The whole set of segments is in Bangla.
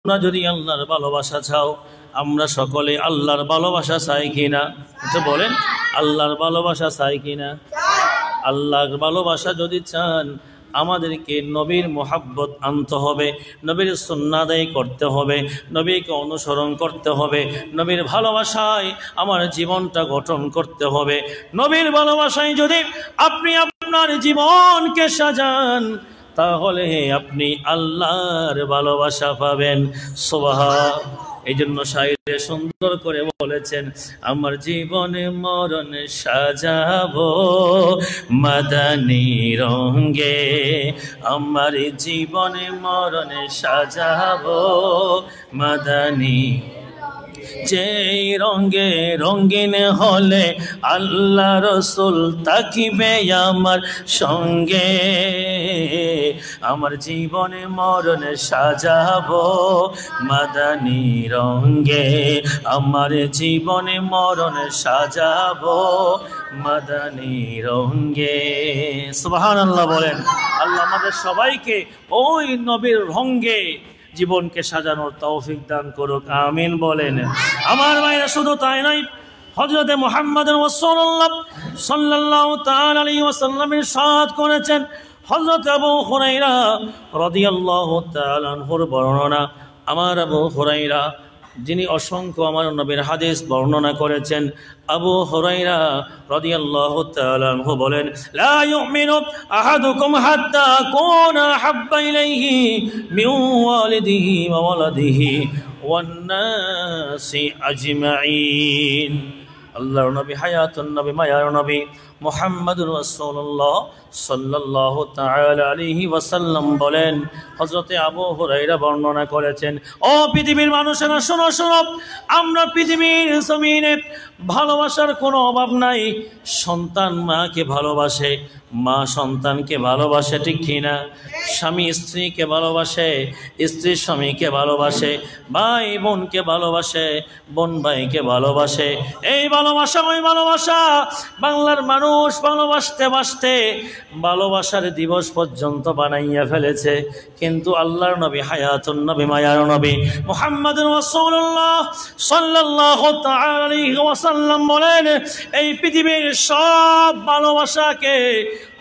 তোমরা যদি আল্লাহর ভালোবাসা চাও, আমরা সকলে আল্লাহর ভালোবাসা চাই কিনা? এটা বলেন, আল্লাহর ভালোবাসা চাই কিনা? আল্লাহর ভালোবাসা যদি চান, আমাদেরকে নবীর মোহাব্বত আনতে হবে, নবীর সুন্নাহ আদায় করতে হবে, নবীকে অনুসরণ করতে হবে, নবীর ভালোবাসায় আমার জীবনটা গঠন করতে হবে। নবীর ভালোবাসায় যদি আপনি আপনার জীবনকে সাজান, তাহলে আপনি আল্লাহর ভালোবাসা পাবেন। সুবহান। এই জন্য শায়রে সুন্দর করে বলেছেন, আমার জীবনে মরণ সাজাবো মাদানী রঙে, আমার জীবনে মরণ সাজাবো মাদানী, যেই রঙে রঙিন হলে আল্লাহ রসুল তাকিবে আমার সঙ্গে, আমার জীবনে মরণ সাজাবো মাদানী রঙে, আমার জীবনে মরণ সাজাবো মাদানী রঙে। সুবহানাল্লাহ বলেন। আল্লাহ আমাদের সবাইকে ওই নবীর রঙে জীবনকে সাজানোর তৌফিক দান করুক, আমিন বলেন। আমার ভাইরা, শুধু তাই নয়, হযরতে মুহাম্মদ রাসূলুল্লাহ সাল্লাল্লাহু তাআলা আলাইহি ওয়াসাল্লামের ইরশাদ করেছেন, হযরত আবু হুরায়রা রাদিয়াল্লাহু তাআলা আনহুর বর্ণনা। আমার আবু হুরায়রা, যিনি অসংখ্য আমার নবীর হাদিস বর্ণনা করেছেন, আবু হুরায়রা রাদিয়াল্লাহু তাআলা আনহু বলেন, লা ইউমিনু আহাদুকুম হাত্তা আকুনা হাব্বা ইলাইহি মিন ওয়ালিদিহি ওয়া ওয়ালাদিহি ওয়ান নাসি আজমাইন। আল্লাহর নবী, হায়াতুন নবী, মায়ার নবী মুহাম্মদুর রাসূলুল্লাহ সাল্লাল্লাহু তাআলা আলাইহি ওয়াসাল্লাম বলেন, হযরতে আবু হুরায়রা বর্ণনা করেছেন, ও পৃথিবীর মানুষেরা, শোনো শোনো, আমরা পৃথিবীর জমিনে ভালোবাসার কোনো অভাব নাই। সন্তান মাকে ভালোবাসে, মা সন্তানকে ভালোবাসে, ঠিক কিনা? স্বামী স্ত্রীকে ভালোবাসে, স্ত্রী স্বামীকে ভালোবাসে, ভাই বোনকে ভালোবাসে, বোন ভাইকে ভালোবাসে। এই ভালোবাসা, ওই ভালোবাসা বাংলার মানুষ ভালোবাসতে বাসতে ভালোবাসার দিবস পর্যন্ত বানাইয়া ফেলেছে। কিন্তু আল্লাহর নবী, হায়াতুন নবী, মায়ার নবী মুহাম্মদুর রাসূলুল্লাহ সাল্লাল্লাহু তাআলা আলাইহি ওয়াসাল্লাম বলেন, এই পৃথিবীর সব ভালোবাসাকে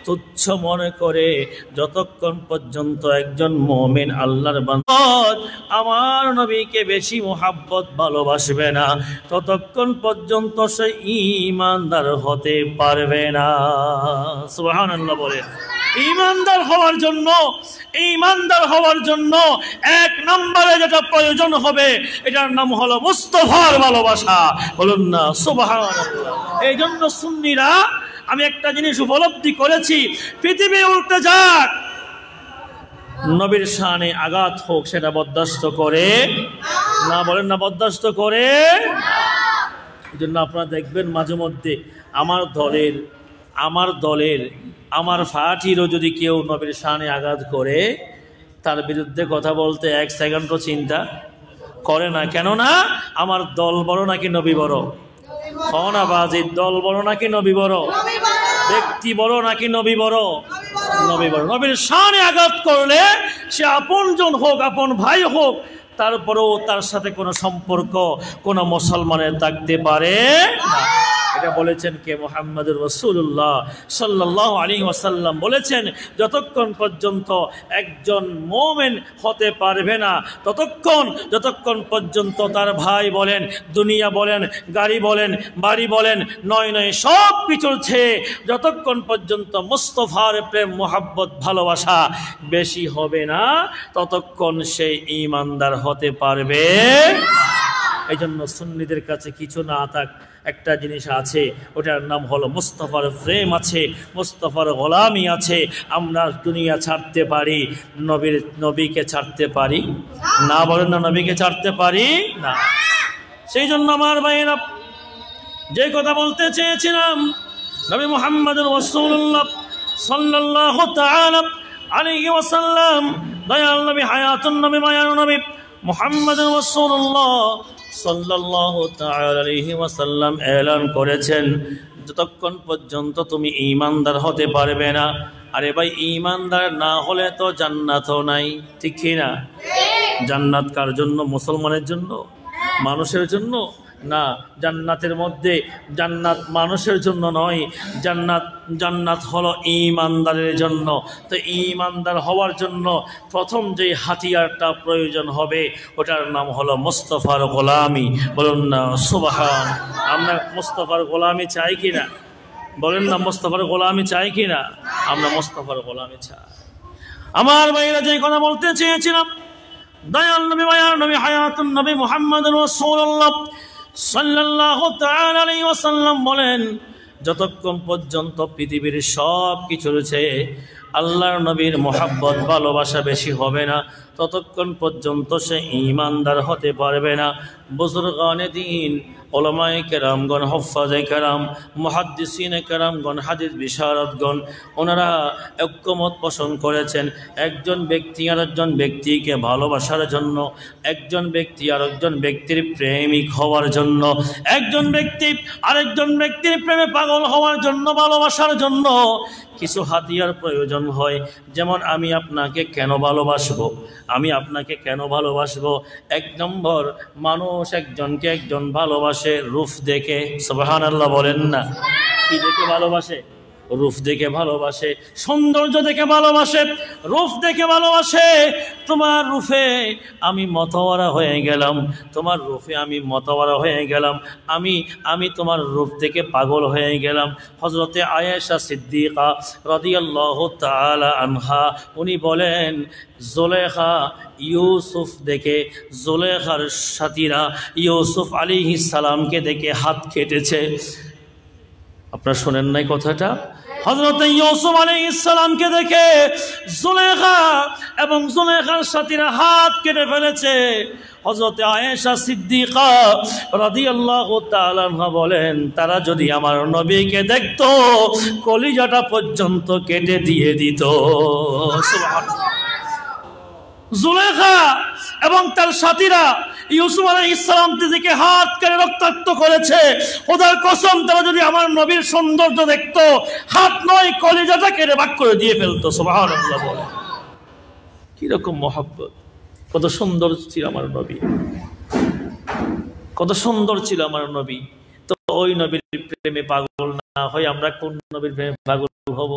তুচ্ছ মনে করে যতক্ষণ পর্যন্ত একজন মুমিন আল্লাহর বান্দা আমার নবীকে বেশি মুহাব্বত ভালোবাসবে না, ততক্ষণ পর্যন্ত সে ঈমানদার হতে পারবে না। সুবহানাল্লাহ বলেন। ঈমানদার হওয়ার জন্য এক নম্বরে যেটা প্রয়োজন হবে, এটার নাম হলো মুস্তাফার ভালোবাসা। বলুন না সুবহানাল্লাহ। এই জন্য সুন্নিরা, আমি একটা জিনিস উপলব্ধি করেছি, পৃথিবী উল্টে যাক, নবীর শানে আঘাত হোক, সেটা বরদাস্ত করে না। বলেন না, বরদাস্ত করে। এই জন্য আপনারা দেখবেন মাঝে মধ্যে আমার দলের আমার পার্টিরও যদি কেউ নবীর শানে আঘাত করে, তার বিরুদ্ধে কথা বলতে এক সেকেন্ডও চিন্তা করে না। কেননা আমার দল বড় নাকি নবী বড়? বাজির দল বড় নাকি নবী বড়? ব্যক্তি বড় নাকি নবী বড়? নবী বড়। নবীর শানে আঘাত করলে সে আপনজন হোক, আপন ভাই হোক, তারপরেও তার সাথে কোনো সম্পর্ক কোনো মুসলমানের থাকতে পারে না। এটা বলেছেন কে? মুহাম্মদুর রাসূলুল্লাহ সাল্লাল্লাহু আলাইহি ওয়াসাল্লাম বলেছেন, যতক্ষণ পর্যন্ত একজন মুমিন হতে পারবে না, যতক্ষণ পর্যন্ত তার ভাই বলেন, দুনিয়া বলেন, গাড়ি বলেন, বাড়ি বলেন, নয় সব কিছুর চেয়ে যতক্ষণ পর্যন্ত মুস্তাফার প্রেম, মুহাব্বত, ভালোবাসা বেশি হবে না, ততক্ষণ সে ঈমানদার হতে পারবে। এই জন্য সুন্নিদের কাছে কিছু না থাক, একটা জিনিস আছে, ওটার নাম হলো মুস্তাফার প্রেম আছে, মুস্তাফার গোলামি আছে। আমরা দুনিয়া ছাড়তে পারি, নবীকে ছাড়তে পারি না? বলেন না, নবীকে ছাড়তে পারি না। সেই জন্য আমার ভাইয়েরা, যে কথা বলতে চেয়েছিলাম, নবী মুহাম্মদুর রাসূলুল্লাহ সাল্লাল্লাহু তাআলা আলাইহি ওয়াসাল্লাম, দয়াল নবী, হায়াতুন নবী, মায়ার নবী মুহাম্মদুর রাসূলুল্লাহ সাল্লাল্লাহু তাআলা আলাইহি ওয়াসাল্লাম এলান করেছেন, যতক্ষণ পর্যন্ত তুমি ঈমানদার হতে পারবে না, আরে ভাই ঈমানদার না হলে তো জান্নাতও নাই, ঠিক কি না? জান্নাত কার জন্য? মুসলমানের জন্য, মানুষের জন্য না। জান্নাতের মধ্যে জান্নাত মানুষের জন্য নয়, জান্নাত হলো ঈমানদারের জন্য। তো ঈমানদার হওয়ার জন্য প্রথম যে হাতিয়ারটা প্রয়োজন হবে ওটার নাম হলো মুস্তাফার গোলামি। বলুন না সুবহান। আমরা মুস্তাফার গোলামি চাই কি না? বলেন না মুস্তাফার গোলামি চাই কি না? আমরা মুস্তাফার গোলামি চাই। আমার ভাইরা যে কথা বলতে চেয়েছিলাম, দয়াল নবী, মায়ার নবী, হায়াতুন নবী মুহাম্মদুর রাসূলুল্লাহ সাল্লাল্লাহু তাআলা আলাইহি ওয়াসাল্লাম বলেন, যতক্ষণ পর্যন্ত পৃথিবীর সব কিছুর চেয়ে আল্লাহর নবীর মোহাব্বত ভালোবাসা বেশি হবে না, ততক্ষণ পর্যন্ত সে ঈমানদার হতে পারবে না। বুজুর্গানে দ্বীন, উলামায়ে কেরামগণ, হুফাজে কেরাম, মুহাদ্দিসিনে কেরামগণ, হাদিস বিশারদগণ, ওনারা ঐক্যমত পোষণ করেছেন, একজন ব্যক্তি আরেকজন ব্যক্তিকে ভালোবাসার জন্য, একজন ব্যক্তি আরেকজন ব্যক্তির প্রেমিক হওয়ার জন্য, একজন ব্যক্তি আরেকজন ব্যক্তির প্রেমে পাগল হওয়ার জন্য, ভালোবাসার জন্য কিছু হাতিয়ার প্রয়োজন হয়। যেমন আমি আপনাকে কেন ভালোবাসবো? আমি আপনাকে কেন ভালোবাসবো? এক নম্বর, মানুষ একজনকে একজন ভালোবাসে রূপ দেখে। সুবহানাল্লাহ বলেন না। কি দেখে ভালোবাসে? রূপ দেখে ভালোবাসে, সৌন্দর্য দেখে ভালোবাসে, রূপ দেখে ভালোবাসে। তোমার রূপে আমি মতওয়ারা হয়ে গেলাম, তোমার রূপে আমি মতওয়ারা হয়ে গেলাম, আমি তোমার রূপ থেকে পাগল হয়ে গেলাম। হযরতে আয়েশা সিদ্দিকা রাদিয়াল্লাহু তাআলা আনহা উনি বলেন, জুলেখা ইউসুফ দেখে, জুলেখার সাথীরা ইউসুফ আলাইহিস সালামকে দেখে হাত কেটেছে। আপনারা শোনেন নাই কথাটা? হযরত ইউসুফ আলাইহিস সালামকে দেখে জুলেখা এবং জুলেখার সাথীরা হাত কেটে ফেলেছে। হযরত আয়েশা সিদ্দিকা রাদিয়াল্লাহু তাআলা আনহা বলেন, তারা যদি আমার নবীকে দেখতো কলিজাটা পর্যন্ত কেটে দিয়ে দিত। সুবহানাল্লাহ। জুলেখা এবং তার সাথীরা ইউসুফ আলাইহিস সালাম থেকে হাত কেটে রক্তাক্ত করেছে। খোদার কসম, তারা যদি আমার নবীর সৌন্দর্য দেখতো, হাত নয় কলিজাটা কেটে ভাগ করে দিয়ে ফেলতো। সুবহানাল্লাহ বলে। কিরকম মহব্বত! কত সুন্দর ছিল আমার নবী, কত সুন্দর ছিল আমার নবী। তো ওই নবীর প্রেমে পাগল না হয় আমরা কোন নবীর প্রেমে পাগল হব?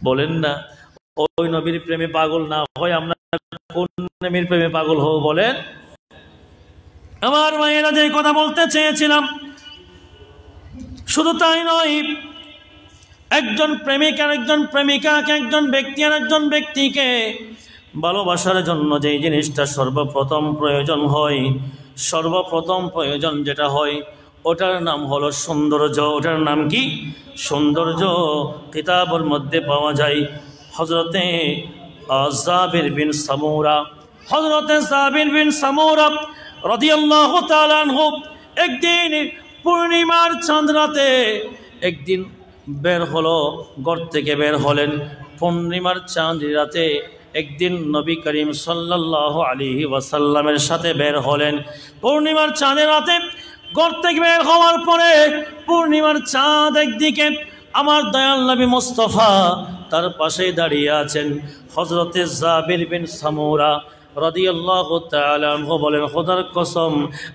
বলেন না। ওই নবীর প্রেমে পাগল না হয় আমরা কোন নবীর প্রেমে পাগল হব বলেন? আমার মায়েরা যে কথা বলতে চেয়েছিলাম, শুধু তাই নয়, একজন প্রেমিক আর একজন প্রেমিকাকে, একজন ব্যক্তি আর একজন ব্যক্তিকে ভালোবাসার জন্য যে জিনিসটা সর্বপ্রথম প্রয়োজন হয়, সর্বপ্রথম প্রয়োজন যেটা হয় ওটার নাম হলো সৌন্দর্য। ওটার নাম কি? সৌন্দর্য। কিতাবের মধ্যে পাওয়া যায় হযরতে জাবির বিন সামুরা, হযরতে জাবির বিন সামুরা রাদিয়াল্লাহু তাআলা আনহু একদিন পূর্ণিমার চাঁদ রাতে একদিন বের হলো, ঘর থেকে বের হলেন। পূর্ণিমার চাঁদ রাতে একদিন নবী করিম সাল্লাল্লাহু আলাইহি ওয়াসাল্লামের সাথে বের হলেন। পূর্ণিমার চাঁদের রাতে ঘর থেকে বের হওয়ার পরে পূর্ণিমার চাঁদ একদিকে, আমার দয়াল নবী মুস্তাফা তার পাশেই দাঁড়িয়ে আছেন। হযরতে জাবির বিন সামুরা রাদিয়াল্লাহু তাআলা আনহু বলেন, খোদার কসম,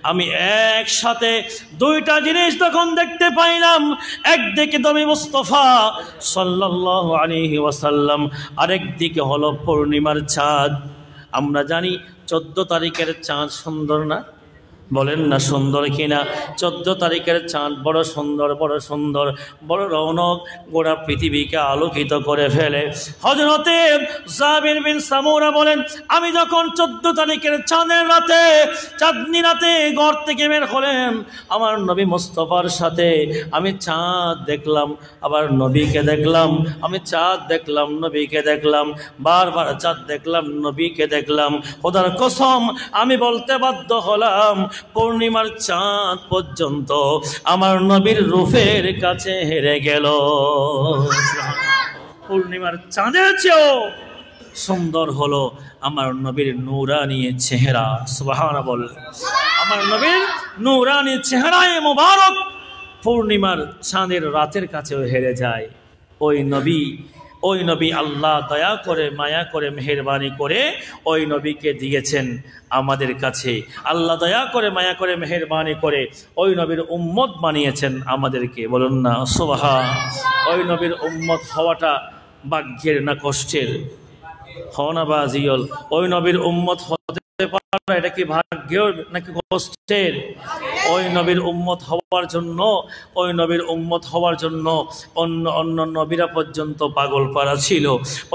আমি একসাথে দুইটা জিনিস তখন দেখতে পাইলাম। একদিকে নবী মুস্তাফা সাল্লাল্লাহু আলাইহি ওয়াসাল্লাম, আরেকদিকে হলো পূর্ণিমার চাঁদ। আমরা জানি 14 তারিখের চাঁদ সুন্দর না? বলেন না সুন্দর কিনা? 14 তারিখের চাঁদ বড় সুন্দর, বড় সুন্দর, বড় রৌনক, গোটা পৃথিবীকে আলোকিত করে ফেলে। হযরতে জাবির বিন সামুরা বলেন, আমি যখন 14 তারিখের চাঁদের রাতে, চাঁদনি রাতে ঘর থেকে বের হলেন, আমার নবী মুস্তাফার সাথে আমি চাঁদ দেখলাম, আবার নবীকে দেখলাম, আমি চাঁদ দেখলাম, নবীকে দেখলাম, বারবার চাঁদ দেখলাম, নবীকে দেখলাম। খোদার কসম, আমি বলতে বাধ্য হলাম, পূর্ণিমার চাঁদ পর্যন্ত আমার নবীর রূপের কাছে হেরে গেল। পূর্ণিমার চাঁদের চেয়েও সুন্দর হলো আমার নবীর নূরানী চেহারা। সুবহানাল্লাহ। আমার নবীর নূরানী চেহারায় মোবারক পূর্ণিমার চাঁদের রাতের কাছেও হেরে যায়। ওই ওই নবী আল্লাহ দয়া করে মায়া করে মেহেরবানি করে ওই নবীকে দিয়েছেন আমাদের কাছে। আল্লাহ দয়া করে মায়া করে মেহেরবানি করে ওই নবীর উম্মত বানিয়েছেন আমাদেরকে। বলুন না সুবহান। ওই নবীর উম্মত হওয়াটা ভাগ্যের না কষ্টের? হও না বাজিয়ল। ওই নবীর উম্মত হতে পারা এটা কি ভাগ্যের নাকি কষ্টের? ওই নবীর উম্মত হওয়ার জন্য, ওই নবীর উম্মত হওয়ার জন্য অন্য অন্য নবীরা পর্যন্ত পাগল পারা ছিল।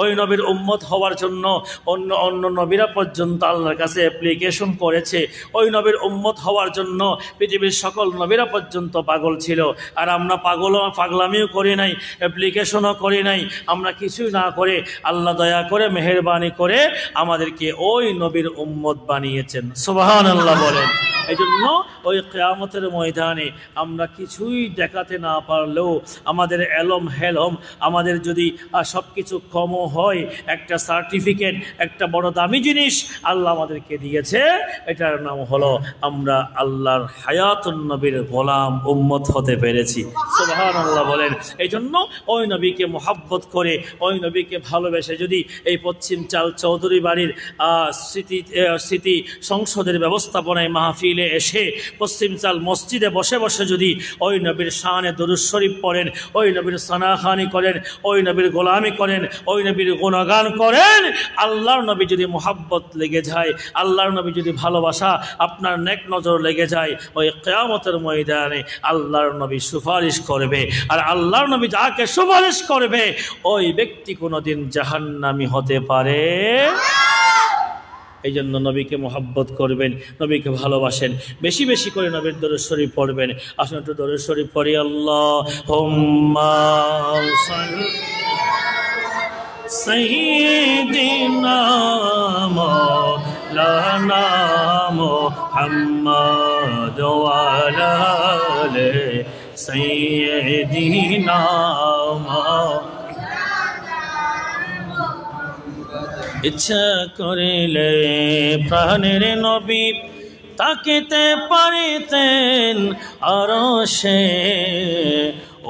ওই নবীর উম্মত হওয়ার জন্য অন্য অন্য নবীরা পর্যন্ত আল্লাহর কাছে অ্যাপ্লিকেশন করেছে। ওই নবীর উম্মত হওয়ার জন্য পৃথিবীর সকল নবীরা পর্যন্ত পাগল ছিল। আর আমরা পাগলামিও করি নাই, অ্যাপ্লিকেশনও করি নাই, আমরা কিছুই না করে আল্লাহ দয়া করে মেহেরবানি করে আমাদেরকে ওই নবীর উম্মত বানিয়েছেন। সুবহানাল্লাহ বলেন। এই জন্য ওই কিয়ামতের ময়দানে আমরা কিছুই দেখাতে না পারলেও আমাদের এলম হেলম, আমাদের যদি সব কিছু কমও হয়, একটা সার্টিফিকেট, একটা বড় দামি জিনিস আল্লাহ আমাদেরকে দিয়েছে, এটার নাম হলো আমরা আল্লাহর হায়াতুন নবীর গোলাম উম্মত হতে পেরেছি। সুবহানাল্লাহ বলেন। এই জন্য ওই নবীকে মোহাব্বত করে, ওই নবীকে ভালোবেসে যদি এই পশ্চিম চাল চৌধুরী বাড়ির স্মৃতি সংসদের ব্যবস্থাপনায় মাহফিলে এসে পশ্চিম চাল মসজিদে বসে বসে যদি ওই নবীর শানে দরুদ শরীফ পড়েন, ওই নবীর সানাখানি করেন, ওই নবীর গোলামি করেন, ওই নবীর গুণগান করেন, আল্লাহর নবী যদি মোহাব্বত লেগে যায়, আল্লাহর নবী যদি ভালোবাসা আপনার নেক নজর লেগে যায়, ওই কিয়ামতের ময়দানে আল্লাহর নবী সুপারিশ করবে। আর আল্লাহর নবী যাকে সুপারিশ করবে ওই ব্যক্তি কোনোদিন জাহান্নামী হতে পারে। এই জন্য নবীকে মোহাব্বত করবেন, নবীকে ভালোবাসেন, বেশি বেশি করে নবীর দরুদ শরীফ পড়বেন। আসুন একটু দরুদ শরীফ পড়ি। আল্লাহুম্মা সাল্লি সাইয়্যিদিনা মাওলানা মুহাম্মাদ ওয়া আলা আলি সাইয়্যিদিনা ইচ্ছা করিলে প্রাণের নবী তাকিতে পারিতেন আরশে,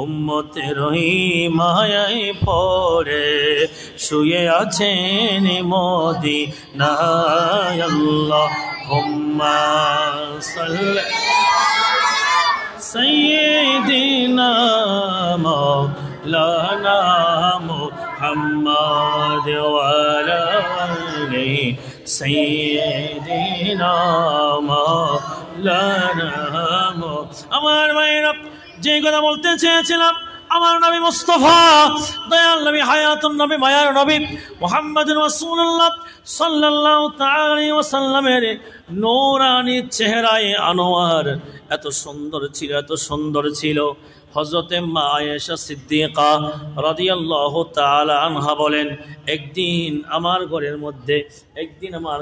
উম্মতের মায়ায় পড়ে শুয়ে আছেন মদিনায়। আল্লাহুম্মা সাল্লি সাইয়্যিদিনা মাওলানা মুহাম্মাদ ওয়া আলা আলি সাইয়্যিদিনা মাওলানা। আমার মায়েরা, যে কথা বলতে চেয়েছিলাম, আমার নবী মুস্তাফা, দয়াল নবী, হায়াতুন নবী, মায়ার নবী মুহাম্মদুর রাসূলুল্লাহ সাল্লাল্লাহু তাআলা আলাইহি ওয়াসাল্লামের নূরানী চেহারায় আনোয়ার এত সুন্দর ছিল, এত সুন্দর ছিল। হযরতে মা আয়েশা সিদ্দিকা রাদিয়াল্লাহু তাআলা আনহা বলেন, একদিন আমার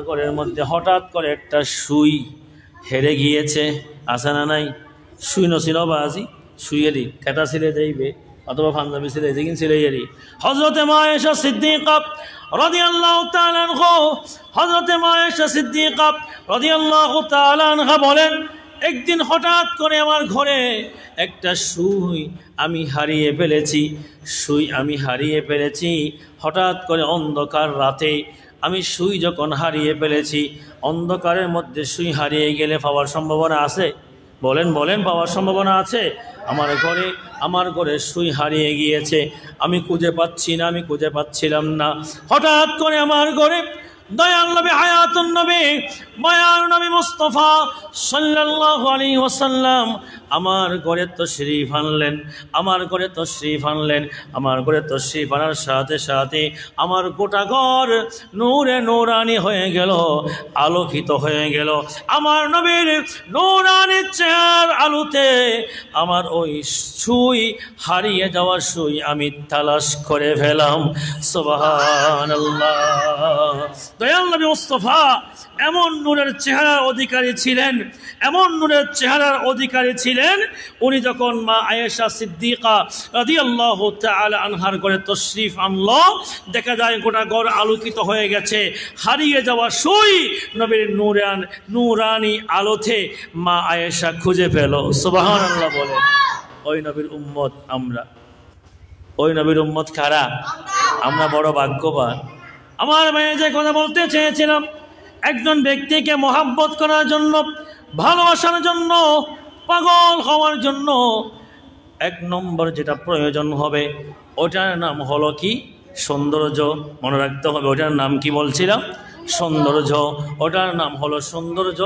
ঘরের মধ্যে হঠাৎ করে একটা সুই হেরে গিয়েছে। আছে না নাই? সুই নছিল বাজি, সুইয়েরই কেটা ছিলে যাইবে অথবা পাঞ্জাবি ছিলে যেদিন ছিলে এরই। হযরতে মা আয়েশা সিদ্দিকা রাদিয়াল্লাহু তাআলা আনহা, হযরতে মা আয়েশা সিদ্দিকা রাদিয়াল্লাহু তাআলা আনহা বলেন, একদিন হঠাৎ করে আমার ঘরে একটা সুই আমি হারিয়ে ফেলেছি। হঠাৎ করে অন্ধকার রাতে আমি সুই যখন হারিয়ে ফেলেছি, অন্ধকারের মধ্যে সুই হারিয়ে গেলে পাওয়ার সম্ভাবনা আছে? বলেন পাওয়ার সম্ভাবনা আছে? আমার ঘরে সুই হারিয়ে গিয়েছে, আমি খুঁজে পাচ্ছিলাম না। হঠাৎ করে আমার ঘরে দয়াল নবী, হায়াতুন নবী, মায়ার নবী মুস্তাফা সাল্লাল্লাহু আলাইহি ওয়াসাল্লাম আমার ঘরে তশরীফ আনলেন। আমার ঘরে তশরীফ আনার সাথে সাথে আমার গোটা ঘর নূরে নূরানি হয়ে গেল, আলোকিত হয়ে গেল। আমার নবীর নূরানি চেহারার আলোতে আমার ওই সুই, হারিয়ে যাওয়া সুই আমি তালাশ করে ফেলাম। সুবহানাল্লাহ। দয়াল নবী মুস্তাফা এমন নূরের চেহারার অধিকারী ছিলেন, উনি যখন মা আয়েশা সিদ্দিকা রাদিয়াল্লাহু তাআলা আনহার ঘরে তশরীফ আনলো, দেখা যায় গোটা ঘর আলোকিত হয়ে গেছে। হারিয়ে যাওয়া সুই নবীর নূরানি আলোতে মা আয়েশা খুঁজে পেল। সুবহানাল্লাহ বলেন। ওই নবীর উম্মত আমরা, ওই নবীর উম্মত কারা? আমরা বড় ভাগ্যবান। আমার ভাইয়ে যে কথা বলতে চেয়েছিলাম, একজন ব্যক্তিকে মহাব্বত করার জন্য, ভালোবাসার জন্য, পাগল হওয়ার জন্য এক নম্বর যেটা প্রয়োজন হবে ওটার নাম হলো কি? সৌন্দর্য। মনে রাখতে হবে ওটার নাম কি বলছিলাম? সৌন্দর্য। ওটার নাম হলো সৌন্দর্য।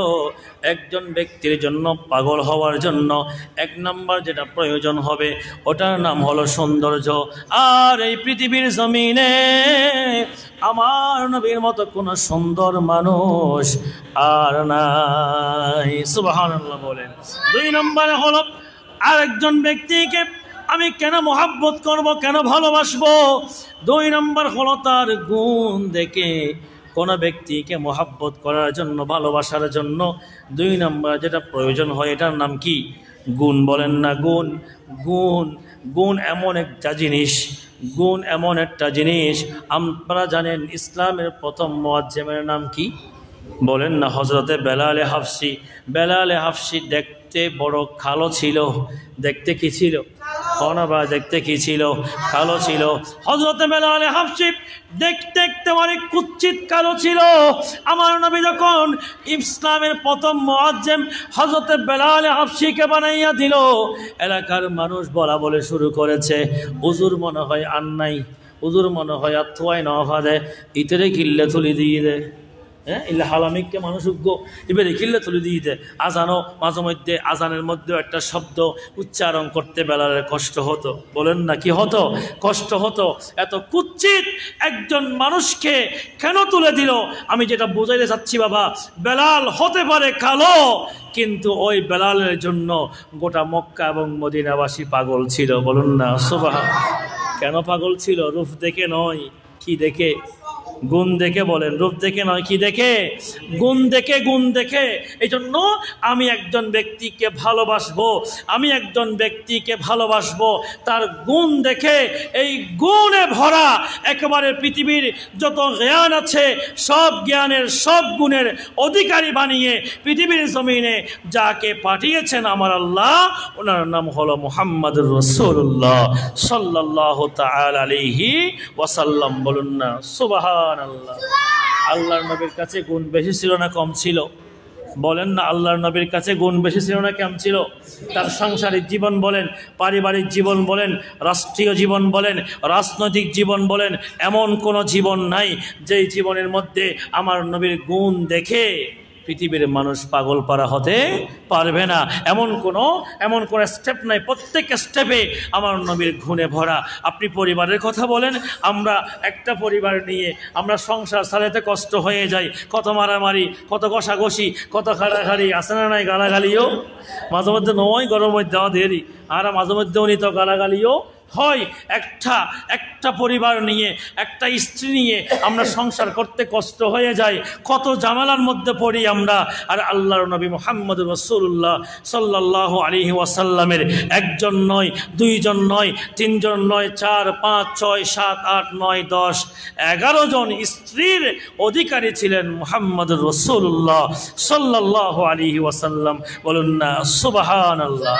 একজন ব্যক্তির জন্য পাগল হওয়ার জন্য এক নম্বর যেটা প্রয়োজন হবে ওটার নাম হলো সৌন্দর্য। আর এই পৃথিবীর জমিনে আমার নবীর মতো কোনো সুন্দর মানুষ আর নাই। সুবহানাল্লাহ বলেন। দুই নম্বরে হলো আরেকজন ব্যক্তিকে আমি কেন মহাব্বত করব, কেন ভালোবাসবো? দুই নম্বর হলো তার গুণ দেখে। কোন ব্যক্তিকে মহাব্বত করার জন্য, ভালোবাসার জন্য দুই নম্বর যেটা প্রয়োজন হয় এটার নাম কি? গুণ। বলেন না গুণ। গুণ গুণ এমন একটা জিনিস, গুণ এমন একটা জিনিস। আপনারা জানেন ইসলামের প্রথম মুয়াজ্জিমের নাম কি? বলেন না হযরতে বেলালে হাফসি। বেলালে হাফসি দেখতে বড় কালো ছিল। দেখতে কি ছিল? কনবা দেখতে কি ছিল? কালো ছিল। হযরতে বেলালে হাফসি দেখতে একেবারে কুৎসিত কালো ছিল। আমার নবী যখন ইসলামের প্রথম মুয়াজ্জিম হযরতে বেলালে হাফসিকে বানাইয়া দিল, এলাকার মানুষ বলা বলে শুরু করেছে, হুজুর মনে হয় আর নাই, হুজুর মনে হয় আর থোয়াই না ফাদে, ইতরে কিল্লে তুলি দিয়ে দে। হ্যাঁ, ইল্লা হালামিককে মানুষ উগ্র এবারে কিল্লে তুলে দিতে। আজানও মাঝে মধ্যে, আজানের মধ্যেও একটা শব্দ উচ্চারণ করতে বেলালের কষ্ট হতো। বলেন না কি হতো? কষ্ট হতো। এত কুৎসিত একজন মানুষকে কেন তুলে দিল? আমি যেটা বোঝাইতে চাচ্ছি বাবা, বেলাল হতে পারে কালো, কিন্তু ওই বেলালের জন্য গোটা মক্কা এবং মদিনাবাসী পাগল ছিল। বলুন না সুবহান। কেন পাগল ছিল? রূপ দেখে নয়, কি দেখে? গুণ দেখে। বলেন, রূপ দেখে নয়, কি দেখে? গুণ দেখে। গুণ দেখে। এই জন্য আমি একজন ব্যক্তিকে ভালোবাসবো, আমি একজন ব্যক্তিকে ভালোবাসবো তার গুণ দেখে। এই গুণে ভরা একেবারে পৃথিবীর যত জ্ঞান আছে সব জ্ঞানের, সব গুণের অধিকারী বানিয়ে পৃথিবীর জমিনে যাকে পাঠিয়েছেন আমার আল্লাহ, ওনার নাম হলো মুহাম্মদুর রাসূলুল্লাহ সাল্লাল্লাহু তাআলা আলাইহি ওয়াসাল্লাম। বলুন না সুবহানাল্লাহ। আল্লাহর নবীর কাছে গুণ বেশি ছিল না কম ছিল? বলেন না, আল্লাহর নবীর কাছে গুণ বেশি ছিল না কম ছিল? তার সাংসারিক জীবন বলেন, পারিবারিক জীবন বলেন, রাষ্ট্রীয় জীবন বলেন, রাজনৈতিক জীবন বলেন, এমন কোনো জীবন নাই যেই জীবনের মধ্যে আমার নবীর গুণ দেখে পৃথিবীর মানুষ পাগল পারা হতে পারবে না। এমন কোন স্টেপ নাই। প্রত্যেক স্টেপে আমার নবীর গুণে ভরা। আপনি পরিবারের কথা বলেন, আমরা একটা পরিবার নিয়ে আমরা সংসার চালাতে কষ্ট হয়ে যায়। কত মারামারি, কত কষাকষি, কত খাড়াখাড়ি, আছে না নাই? গালাগালিও মাঝে মধ্যে নয়, গরম মধ্যে দেওয়া দেরি, আর মাঝে মধ্যে উনি তো গালাগালিও হয়। একটা পরিবার নিয়ে, একটা স্ত্রী নিয়ে আমরা সংসার করতে কষ্ট হয়ে যায়, কত ঝামেলার মধ্যে পড়ি আমরা। আর আল্লাহর নবী মুহাম্মদুর রাসূলুল্লাহ সাল্লাল্লাহু আলাইহি ওয়াসাল্লামের একজন নয়, দুইজন নয়, তিনজন নয়, 4, 5, 6, 7, 8, 9, 10, 11 জন স্ত্রীর অধিকারী ছিলেন মুহাম্মদুর রাসূলুল্লাহ সাল্লাল্লাহু আলাইহি ওয়াসাল্লাম। বলুন না সুবহানাল্লাহ।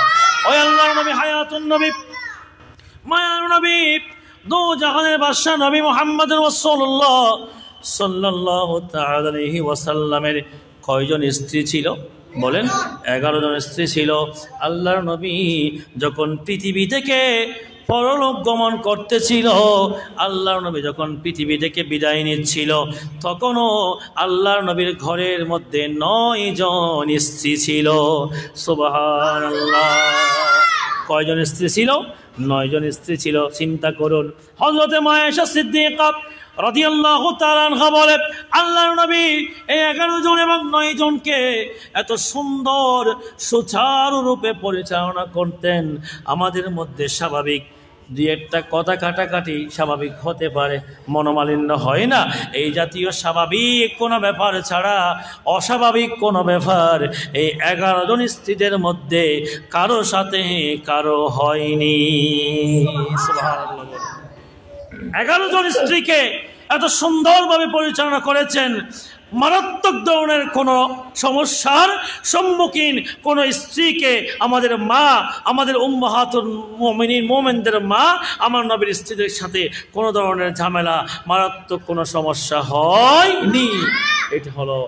ওই আল্লাহর নবী, হায়াতুন নবী, মায়ার নবী, দো জাহানের বাদশা নবী মুহাম্মদুর রাসূলুল্লাহ সাল্লাল্লাহু তাআলা আলাইহি ওয়াসাল্লামের কয়জন স্ত্রী ছিল? বলেন, 11 জন স্ত্রী ছিল। আল্লাহর নবী যখন পৃথিবী থেকে পরলোক গমন করতেছিল, আল্লাহর নবী যখন পৃথিবী থেকে বিদায় নিচ্ছিল, তখনও আল্লাহর নবীর ঘরের মধ্যে 9 জন স্ত্রী ছিল। সুবহানাল্লাহ। কয়জন স্ত্রী ছিল? 9 জন স্ত্রী ছিল। চিন্তা করুন। হযরতে আয়েশা সিদ্দিকা রাদিয়াল্লাহু তাআলা আনহা বলে, আল্লাহর নবী এই 11 জন এবং 9 জনকে এত সুন্দর সুচারুরূপে পরিচালনা করতেন। আমাদের মধ্যে স্বাভাবিক দুই একটা কথা কাটাকাটি স্বাভাবিক হতে পারে, মনোমালিন্য হয় না? এই জাতীয় স্বাভাবিক কোনো ব্যাপার ছাড়া অস্বাভাবিক কোনো ব্যাপার এই 11 জন স্ত্রীদের মধ্যে কারো সাথে কারো হয়নি। সুবহানাল্লাহ। 11 জন স্ত্রীকে এত সুন্দরভাবে পরিচালনা করেছেন মারাত্মক ধরনের কোনো সমস্যার সম্মুখীন কোনো স্ত্রীকে, আমাদের মা, আমাদের উম্মাহাতুল মুমিনিন মোমেনদের মা, আমার নবীর স্ত্রীদের সাথে কোনো ধরনের ঝামেলা, মারাত্মক কোনো সমস্যা হয়নি। এটা হলো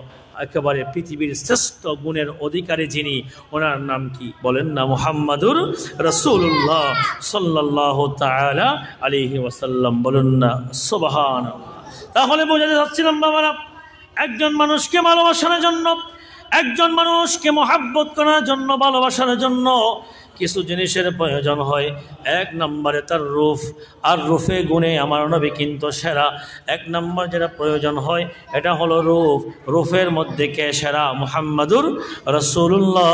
একেবারে পৃথিবীর শ্রেষ্ঠ গুণের অধিকারী যিনি, ওনার নাম কি বলেন না? মুহাম্মাদুর রাসূলুল্লাহ সাল্লাল্লাহু তাআলা আলাইহি ওয়াসাল্লাম। বলুন না সুবহানাল্লাহ। তাহলে বোঝাতে চাচ্ছিলাম বাবারা, একজন মানুষকে ভালোবাসার জন্য, একজন মানুষকে মহাব্বত করার জন্য, ভালোবাসার জন্য কিছু জিনিসের প্রয়োজন হয়। এক নম্বরে তার রূপ, আর রূপে গুণে আমার নবী কিন্তু সেরা। এক নম্বর যেটা প্রয়োজন হয় এটা হলো রূপ। রূপের মধ্যে কে সেরা? মুহাম্মাদুর রাসূলুল্লাহ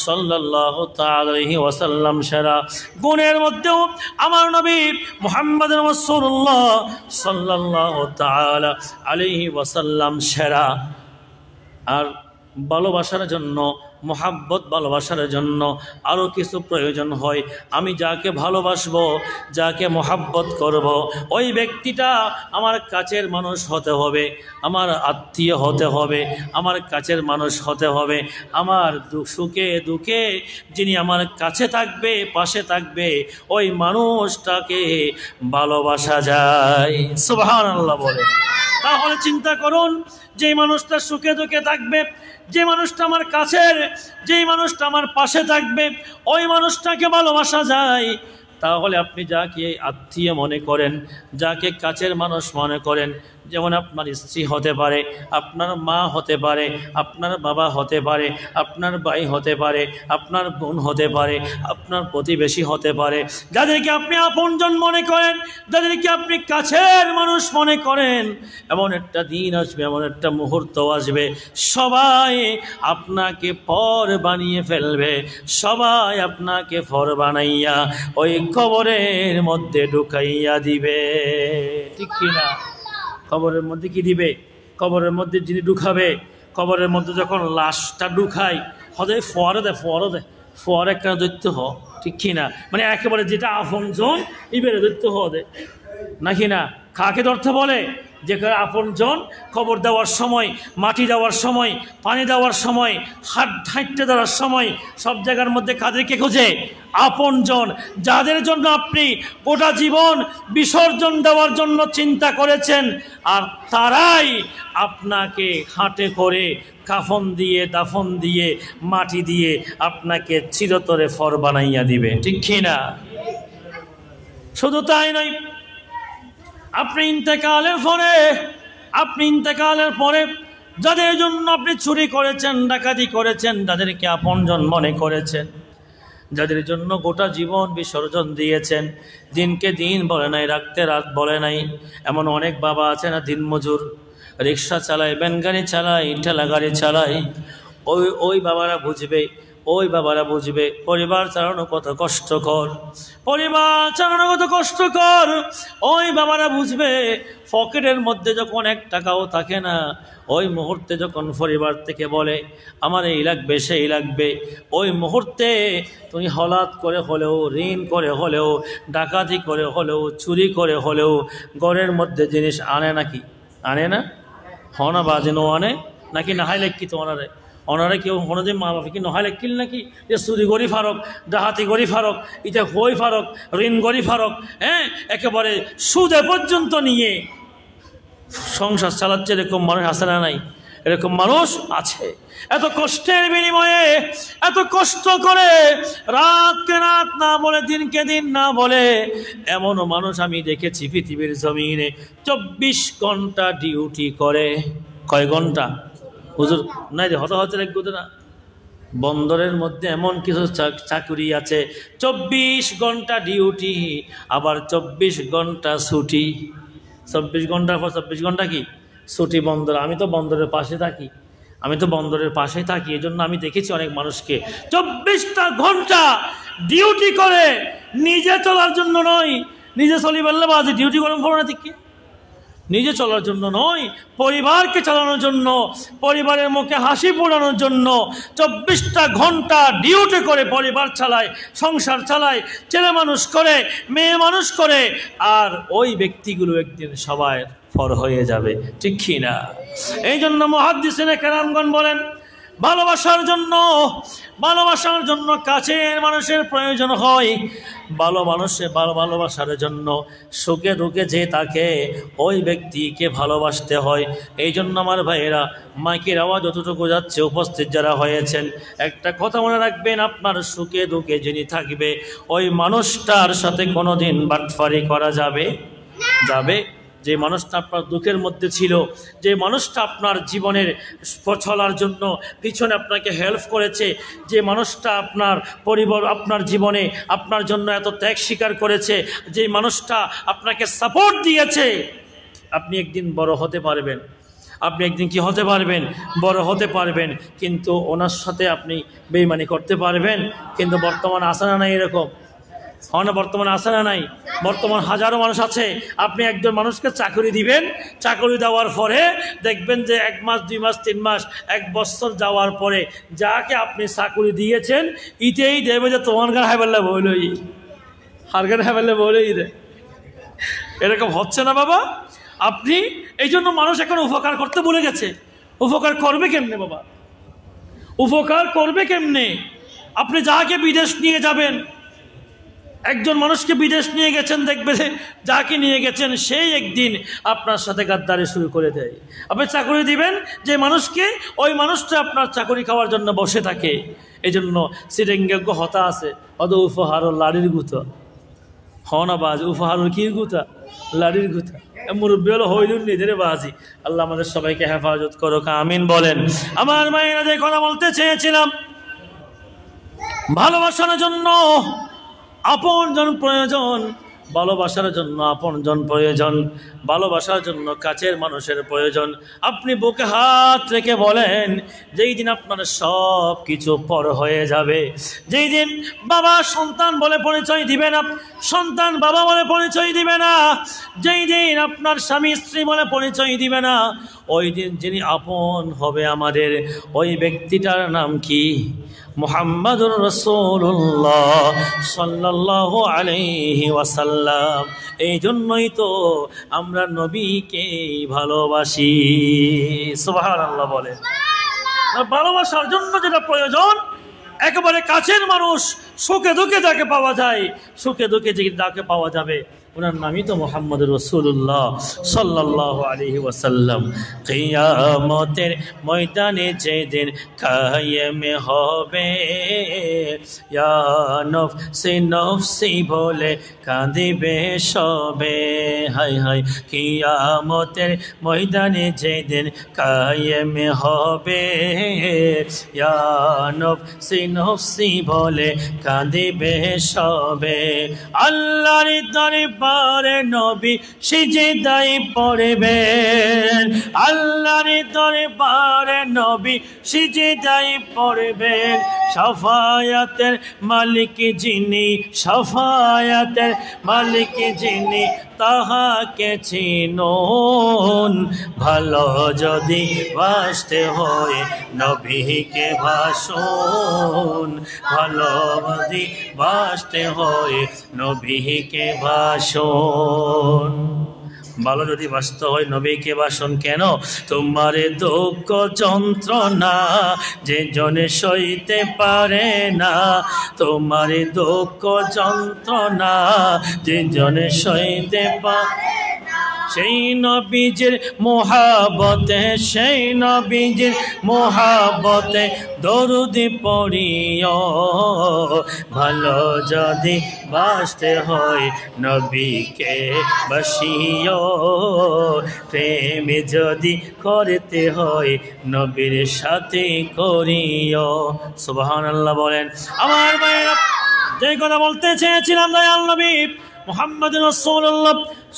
সাল্লাল্লাহু তাআলা আলাইহি ওয়াসাল্লাম সেরা। গুণের মধ্যেও আমার নবী মুহাম্মাদুর রাসূলুল্লাহ সাল্লাল্লাহু তাআলা আলাইহি ওয়াসাল্লাম সেরা। আর ভালোবাসার জন্য, মোহাব্বত ভালোবাসার জন্য আরও কিছু প্রয়োজন হয়। আমি যাকে ভালোবাসবো, যাকে মোহাব্বত করব, ওই ব্যক্তিটা আমার কাছের মানুষ হতে হবে, আমার আত্মীয় হতে হবে, আমার কাছের মানুষ হতে হবে। আমার সুখে দুঃখে যিনি আমার কাছে থাকবে, পাশে থাকবে, ওই মানুষটাকে ভালোবাসা যায়। সুবহানাল্লাহ বলে। তাহলে চিন্তা করুন, যে মানুষটা সুখে দুঃখে থাকবে, যে মানুষটা আমার কাছের, যেই মানুষটা আমার পাশে থাকবে, ওই মানুষটাকে ভালোবাসা যায়। তাহলে আপনি যাকে আত্মীয় মনে করেন, যাকে কাছের মানুষ মনে করেন, যেমন আপনার স্ত্রী হতে পারে, আপনার মা হতে পারে, আপনার বাবা হতে পারে, আপনার ভাই হতে পারে, আপনার বোন হতে পারে, আপনার প্রতিবেশী হতে পারে, যাদেরকে আপনি আপনজন মনে করেন, যাদেরকে আপনি কাছের মানুষ মনে করেন, এমন একটা দিন আসবে, এমন একটা মুহূর্ত আসবে, সবাই আপনাকে পর বানিয়ে ফেলবে, সবাই আপনাকে পর বানাইয়া ওই কবরের মধ্যে ঢুকাইয়া দিবে। ঠিক কিনা? কবরের মধ্যে কি দিবে? কবরের মধ্যে যিনি ঢুকাবে, কবরের মধ্যে যখন লাশটা ঢুকায়, হতে ফোয়ারে একটা দৈত্য হ। ঠিক কিনা? মানে একেবারে যেটা আপনজন ইবেরে দৈত্য হদে নাকি না? কাকে ধরতে বলে? যে আপনজন কবর দেওয়ার সময়, মাটি দেওয়ার সময়, পানি দেওয়ার সময়, হাঁটতে দেওয়ার সময়, সব জায়গার মধ্যে কাদেরকে খোঁজে? আপনজন, যাদের জন্য আপনি গোটা জীবন বিসর্জন দেওয়ার জন্য চিন্তা করেছেন, আর তারাই আপনাকে হাঁটে করে কাফন দিয়ে, দাফন দিয়ে, মাটি দিয়ে আপনাকে চিরতরে ফর বানাইয়া দিবে। ঠিক কিনা? শুধু তাই নয়, আপনি ইন্তেকালের পরে যাদের জন্য আপনি চুরি করেছেন, ডাকাতি করেছেন, যাদেরকে আপনজন মনে করেছেন, যাদের জন্য গোটা জীবন বিসর্জন দিয়েছেন, দিনকে দিন বলে নাই, রাখতে রাত বলে নাই, এমন অনেক বাবা আছে না, দিনমজুর, রিক্সা চালায়, ভ্যান গাড়ি চালায়, ঠেলা গাড়ি চালায়। ওই বাবারা বুঝবে, ওই বাবারা বুঝবে পরিবার চালানো কত কষ্টকর, পরিবার চালানো কত কষ্টকর। ওই বাবারা বুঝবে পকেটের মধ্যে যখন 1 টাকাও থাকে না, ওই মুহূর্তে যখন পরিবার থেকে বলে আমার এই লাগবে, সেই লাগবে, ওই মুহূর্তে তুমি হলাৎ করে হলেও, ঋণ করে হলেও, ডাকাতি করে হলেও, চুরি করে হলেও ঘরের মধ্যে জিনিস আনে নাকি? আনে না? হনা বাজেনও আনে নাকি? নাহাই লেখি তো ওনারা কেউ কোনোদিন মা বাবা কি নহাই লেখিল নাকি যে চুরি করি ফারক, ডাহাতি করি ফারক, ইটা হই ফারক, ঋণ করি ফারক, হ্যাঁ, একেবারে সুদে পর্যন্ত নিয়ে সংসার চালাচ্ছে। এরকম মানুষ আছে না নাই? এরকম মানুষ আছে। এত কষ্টের বিনিময়ে, এত কষ্ট করে রাতকে রাত না বলে, দিনকে দিন না বলে, এমনও মানুষ আমি দেখেছি পৃথিবীর জমিনে 24 ঘন্টা ডিউটি করে। কয় ঘন্টা? হুজুর নাই যে হতে লাগবে না। বন্দরের মধ্যে এমন কিছু চাকুরি আছে 24 ঘন্টা ডিউটি, আবার 24 ঘন্টা ছুটি। 24 ঘন্টার পর 24 ঘন্টা কি ছুটি বন্দর। আমি তো বন্দরের পাশে থাকি, এই জন্য আমি দেখেছি অনেক মানুষকে 24টা ঘন্টা ডিউটি করে, নিজে চলার জন্য নয়, নিজে চলি বললে বাজে ডিউটি করেন ফোন ঠিক কি নিজে চলার জন্য নয়, পরিবারকে চালানোর জন্য, পরিবারের মুখে হাসি ফোটানোর জন্য 24টা ঘন্টা ডিউটি করে পরিবার চালায়, সংসার চালায়, ছেলে মানুষ করে, মেয়ে মানুষ করে, আর ওই ব্যক্তিগুলো একদিন সবাই পর হয়ে যাবে, ঠিক কি না? এই জন্য মুহাদ্দিসিনে কেরামগণ বলেন, ভালোবাসার জন্য কাছের মানুষের প্রয়োজন হয়। ভালোবাসার জন্য সুখে দুঃখে যে তাকে ওই ব্যক্তিকে ভালোবাসতে হয়। এই জন্য আমার ভাইয়েরা, মাইকের আওয়াজ যতটুকু যাচ্ছে, উপস্থিত যারা হয়েছেন, একটা কথা মনে রাখবেন, আপনার সুখে দুঃখে যিনি থাকবে ওই মানুষটার সাথে কোনোদিন বাটফারি করা যাবে? যে মানুষটা আপনার দুঃখের মধ্যে ছিল, যে মানুষটা আপনার জীবনের চলার জন্য পিছনে আপনাকে হেল্প করেছে, যে মানুষটা আপনার পরিবার, আপনার জীবনে আপনার জন্য এত ত্যাগ স্বীকার করেছে, যে মানুষটা আপনাকে সাপোর্ট দিয়েছে, আপনি একদিন বড় হতে পারবেন। আপনি একদিন কি হতে পারবেন? বড় হতে পারবেন। কিন্তু ওনার সাথে আপনি বেইমানি করতে পারবেন। কিন্তু বর্তমানে আসে না এরকম? না, বর্তমানে আসে না নাই? বর্তমান হাজারো মানুষ আছে। আপনি একজন মানুষকে চাকরি দিবেন, চাকরি দেওয়ার পরে দেখবেন যে 1 মাস 2 মাস 3 মাস 1 বছর যাওয়ার পরে যাকে আপনি চাকরি দিয়েছেন ইতেই দেবে যে তোমার গান হাইবেল্লা বইলই, হার গান হাইবেল্লা বইলই দে। এরকম হচ্ছে না বাবা? আপনি এই জন্য মানুষ এখন উপকার করতে ভুলে গেছে। উপকার করবে কেমনে বাবা? উপকার করবে কেমনে? আপনি যাকে বিদেশ নিয়ে যাবেন, একজন মানুষকে বিদেশ নিয়ে গেছেন, দেখবে যাকে নিয়ে গেছেন সেই একদিন আপনার সাথে গাদ্দারি শুরু করে দেয়। আপনি চাকরি দিবেন যে মানুষকে, ওই মানুষটা আপনার চাকরি খাওয়ার জন্য বসে থাকে। এই জন্য সিরেঙ্গজ্ঞ হতা আছে, অদ উপহার লাড়ির গুতা হনা বাজ, উপহার কি গুতা? লাড়ির গুতা। মুরব্বী হলো হইলুন নিজের বাজি। আল্লাহ আমাদের সবাইকে হেফাজত করো, আমিন বলেন। আমার মায়েরা যে কথা বলতে চেয়েছিলাম, ভালোবাসার জন্য আপনজন প্রয়োজন, ভালোবাসার জন্য আপনজন প্রয়োজন, ভালোবাসার জন্য কাছের মানুষের প্রয়োজন। আপনি বুকে হাত রেখে বলেন, যেই দিন আপনার সব কিছু পর হয়ে যাবে, যেই দিন বাবা সন্তান বলে পরিচয় দিবে না, সন্তান বাবা বলে পরিচয় দিবে না, যেই দিন আপনার স্বামী স্ত্রী বলে পরিচয় দিবে না, ওই দিন যিনি আপন হবে আমাদের, ওই ব্যক্তিটার নাম কি? মুহাম্মাদুর রাসূলুল্লাহ সাল্লাল্লাহু আলাইহি ওয়াসাল্লাম। এই জন্যই তো আমরা নবীকে ভালোবাসি। সুবহানাল্লাহ বলে। ভালোবাসার জন্য যেটা প্রয়োজন, একেবারে কাছের মানুষ, সুখে দুঃখে যাকে পাওয়া যায়, সুখে দুঃখে যাকে পাওয়া যাবে, ওনার নামই তো মুহাম্মদুর রাসূলুল্লাহ সাল্লাল্লাহু আলাইহি ওয়াসাল্লাম। কিয়ামতের ময়দানে যেদিন কায়েম হবে, ইয়া নফসি নফসি বলে কাঁদিবে সবে। হায় হায়, কিয়ামতের ময়দানে যেদিন কায়েম হবে, ইয়া নফসি নফসি বলে কাঁদিবে সবে। আল্লাহর দরবারে নবী সিজদায় পড়বেন, আল্লাহর দরবারে নবী সিজদায় পড়বেন। শাফায়াতের মালিক যিনি, শাফায়াতের মালিক যিনি, তাহাকে চিনুন। ভালো যদি বাসতে হয় নবীকে বাসুন, ভালো যদি বাসতে হয় নবীকে বাসুন। ভালো যদি বাসতে হয় নবীকে বাসুন। কেন? তোমার দুঃখ যন্ত্রণা যে জনে সইতে পারে না, তোমার দুঃখ যন্ত্রণা যে জনে সইতে পারে, সেই নবীজির মোহাবতে, সেই নবীজির মোহাবতে দরুদ পড়িও। ভালো যদি বাসতে হয় নবীকে বাসিও, প্রেম যদি করতে হয় নবীর সাথে করিও। সুবহানাল্লাহ বলেন। আমার ভাইরা, যে কথা বলতে চেয়েছিলাম, দয়াল নবী মুহাম্মদ রাসূলুল্লাহ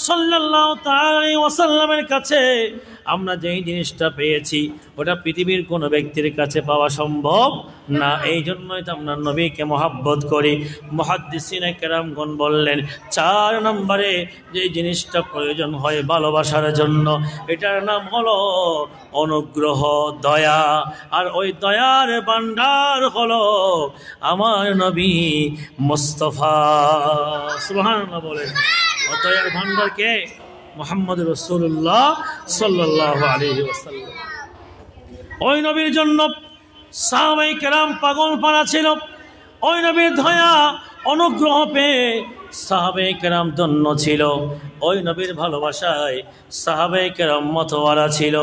সাল্লাল্লাহু তাআলা আলাইহি ওয়াসাল্লামের কাছে আমরা যেই জিনিসটা পেয়েছি ওটা পৃথিবীর কোনো ব্যক্তির কাছে পাওয়া সম্ভব না। এই জন্যই তো আমরা নবীকে মহাব্বত করি। মুহাদ্দিসিনে কেরামগণ বললেন 4 নম্বরে যে জিনিসটা প্রয়োজন হয় ভালোবাসার জন্য, এটার নাম হলো অনুগ্রহ, দয়া। আর ওই দয়ার ভান্ডার হলো আমার নবী মুস্তাফা। সুবহানাল্লাহ বলেন। ও দয়ার ভান্ডার কে? মুহাম্মদ রাসূলুল্লাহ সাল্লাল্লাহু আলাইহি ওয়াসাল্লাম। ওই নবীর জন্য সাহাবায়ে কেরাম পাগল পারা ছিল। ওই নবীর দয়া অনুগ্রহ পেয়ে সাহাবায়ে কেরাম ধন্য ছিল। ওই নবীর ভালোবাসায় সাহাবায়ে কেরাম মতওয়ারা ছিল।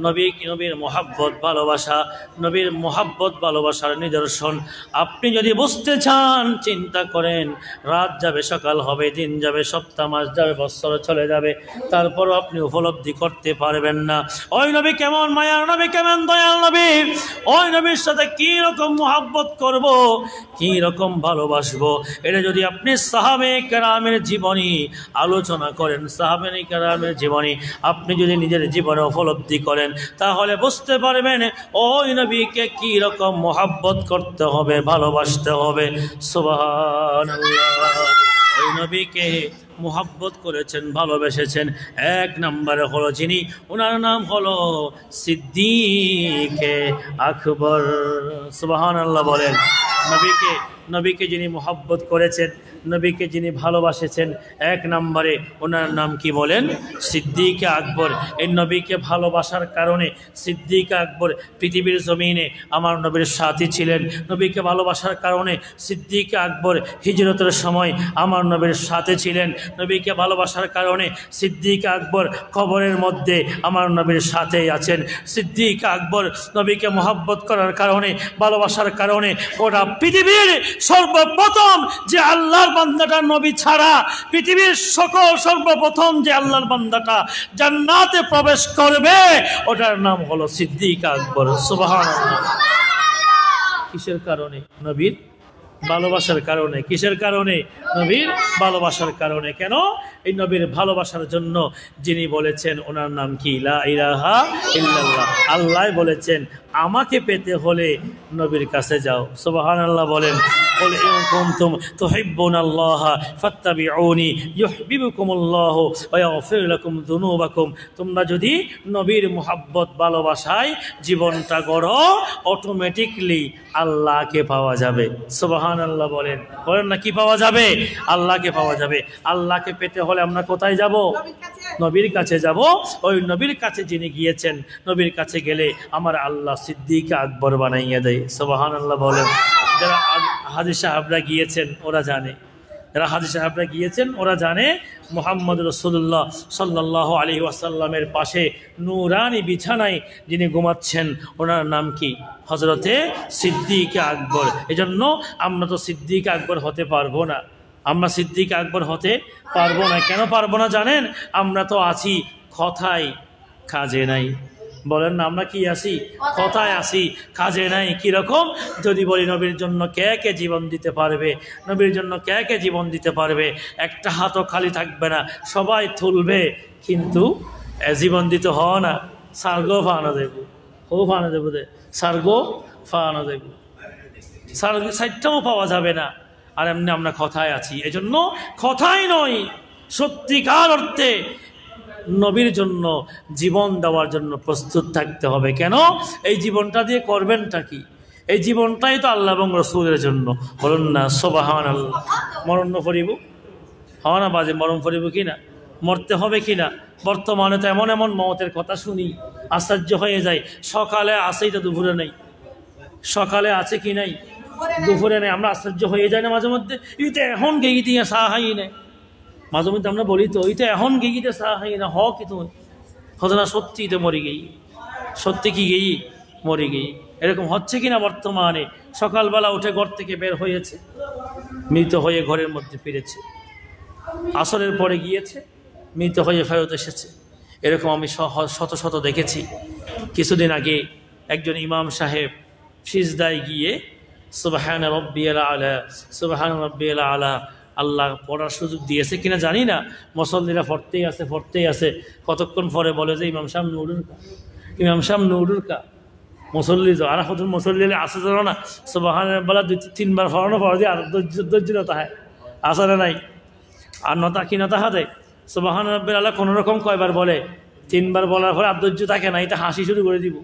নবীর মোহাব্বত ভালোবাসা, নবীর মোহাব্বত ভালোবাসার নিদর্শন। আপনি যদি বুঝতে চান চিন্তা করেন, রাত যাবে সকাল হবে, দিন যাবে সপ্তাহ, মাস যাবে বছর চলে যাবে, তারপরও আপনি উপলব্ধি করতে পারবেন না ওই নবী কেমন মায়ার নবী, কেমন দয়াল নবী। ওই নবীর সাথে কি রকম মোহাব্বত করব, কি রকম ভালোবাসবো, এটা যদি আপনি সাহাবায়ে কেরামের জীবনী আলোচনা করেন, সাহাবায়ে কেরামের জীবনী আপনি যদি নিজের জীবনে উপলব্ধি করেন, তাহলে বুঝতে পারবেন ওই নবীকে কি রকম মোহাব্বত করতে হবে, ভালোবাসতে হবে। সুবহানাল্লাহ। ওই নবীকে মোহাব্বত করেছেন, ভালোবেসেছেন 1 নম্বরে হলো যিনি, ওনার নাম হলো সিদ্দিকে আকবর। সুবহানাল্লাহ বলেন। নবীকে যিনি মোহাব্বত করেছেন, নবীকে যিনি ভালোবাসেছেন, 1 নম্বরে ওনার নাম কি বলেন? সিদ্দিকে আকবর। এই নবীকে ভালোবাসার কারণে সিদ্দিকে আকবর পৃথিবীর জমিনে আমার নবীর সাথী ছিলেন। নবীকে ভালোবাসার কারণে সিদ্দিকে আকবর হিজরতের সময় আমার নবীর সাথে ছিলেন। নবীকে ভালোবাসার কারণে সিদ্দিকে আকবর কবরের মধ্যে আমার নবীর সাথেই আছেন। সিদ্দিকে আকবর নবীকে মোহাব্বত করার কারণে, ভালোবাসার কারণে ওরা পৃথিবীর সর্বপ্রথম যে আল্লাহর বান্দাটা নবী ছাড়া পৃথিবীর সর্বপ্রথম যে আল্লাহর বান্দাটা জান্নাতে প্রবেশ করবে ওটার নাম হলো সিদ্দিক আকবর। সুবহানাল্লাহ। কিসের কারণে? নবীর ভালোবাসার কারণে। কিসের কারণে? নবীর ভালোবাসার কারণে। কেন? এই নবীর ভালোবাসার জন্য যিনি বলেছেন ওনার নাম কি? লা ইলাহা ইল্লাল্লাহ। আল্লাহ বলেছেন আমাকে পেতে হলে নবীর কাছে যাও। সুবহানাল্লাহ বলেন। قل إن كنتم تحبون الله فاتبعوني يحببكم الله ويغفر لكم ذنوبكم। তোমরা যদি নবীর মোহাব্বত ভালোবাসায় জীবনটা গড়ো, অটোমেটিকলি আল্লাহকে পাওয়া যাবে। সুবহানাল্লাহ বলেন। বলেন না কি পাওয়া যাবে? আল্লাহকে পাওয়া যাবে। আল্লাহকে পেতে হলে আমরা কোথায় যাব? নবীর কাছে যাব। ওই নবীর কাছে যিনি গিয়েছেন, নবীর কাছে গেলে আমার আল্লাহ সিদ্দিকে আকবর বানাইয়া দেয়। সুবহানাল্লাহ বলেন। যারা হাজী সাহেবরা গিয়েছেন ওরা জানে, যারা হাজী সাহেবরা গিয়েছেন ওরা জানে মুহাম্মদ রাসূলুল্লাহ সাল্লাল্লাহু আলাইহি ওয়াসাল্লামের পাশে নূরানি বিছানায় যিনি ঘুমাচ্ছেন ওনার নাম কি? হযরতে সিদ্দিকে আকবর। এজন্য আমরা তো সিদ্দিকে আকবর হতে পারবো না। আমরা সিদ্দিকে আকবর হতে পারবো না। কেন পারবো না জানেন? আমরা তো আছি কথায়, কাজে নাই। বলেন না আমরা কি আছি? কথায় আছি, কাজে নাই। কিরকম? যদি বলি নবীর জন্য কে কে জীবন দিতে পারবে, নবীর জন্য কে কে জীবন দিতে পারবে, একটা হাতও খালি থাকবে না, সবাই তুলবে, কিন্তু জীবন দিতে হ না। সার্গো ফানো দেব, হো ফানো দেব দে, সার্গো ফানো দেব, সাইটটাও পাওয়া যাবে না। আর এমনি আমরা কথায় আছি। এজন্য কথাই নয়, সত্যিকার অর্থে নবীর জন্য জীবন দেওয়ার জন্য প্রস্তুত থাকতে হবে। কেন? এই জীবনটা দিয়ে করবেনটা কি? এই জীবনটাই তো আল্লাহ এবং রসুলের জন্য। বলুন না সুবহানাল্লাহ। মরণ ফরিব হওয়া না বাজে, মরণ ফরিব কি না? মরতে হবে কি না? বর্তমানে তো এমন এমন মওতের কথা শুনি, আশ্চর্য হয়ে যায়। সকালে আসেই তো দুপুরে নেই, সকালে আছে কি নাই, দুপুরে নেই। আমরা আশ্চর্য হয়ে যাই না মাঝে মধ্যে? ইতে এখন গেই দিয়ে সাহাই নেই। মাঝে মধ্যে আমরা বলি তো ওই তো এখন গেইতে সাহাই না, হ কি তুমি হতো না? সত্যি তো মরে গেই, সত্যি কি গেই মরে গেই। এরকম হচ্ছে কিনা বর্তমানে? সকালবেলা উঠে ঘর থেকে বের হয়েছে, মৃত হয়ে ঘরের মধ্যে ফিরেছে, আসরের পরে গিয়েছে, মৃত হয়ে ফেরত এসেছে। এরকম আমি শত শত দেখেছি। কিছুদিন আগে একজন ইমাম সাহেব সিজদায় গিয়ে সুবহান রাব্বিয়াল আলা, সুবহান রাব্বিয়াল আলা আল্লাহ পড়ার সুযোগ দিয়েছে কিনা জানি না, মুসল্লিরা পড়তেই আছে। কতক্ষণ পরে বলে যে ইমাম সাহেব নুরুল কা মুসল্লি তো আর হতুন মুসল্লি আসে যেন না সুবহানাল্লাহ 2-3 বার পড়ানো পড়া দিয়ে আর ধৈর্যতা হয় আসলে নাই। আর নতা হাতে সুবহানাল্লাহ কোনো রকম কয়বার বলে, 3 বার বলার পরে আর ধৈর্য থাকে না, এটা হাসি শুরু করে দিব,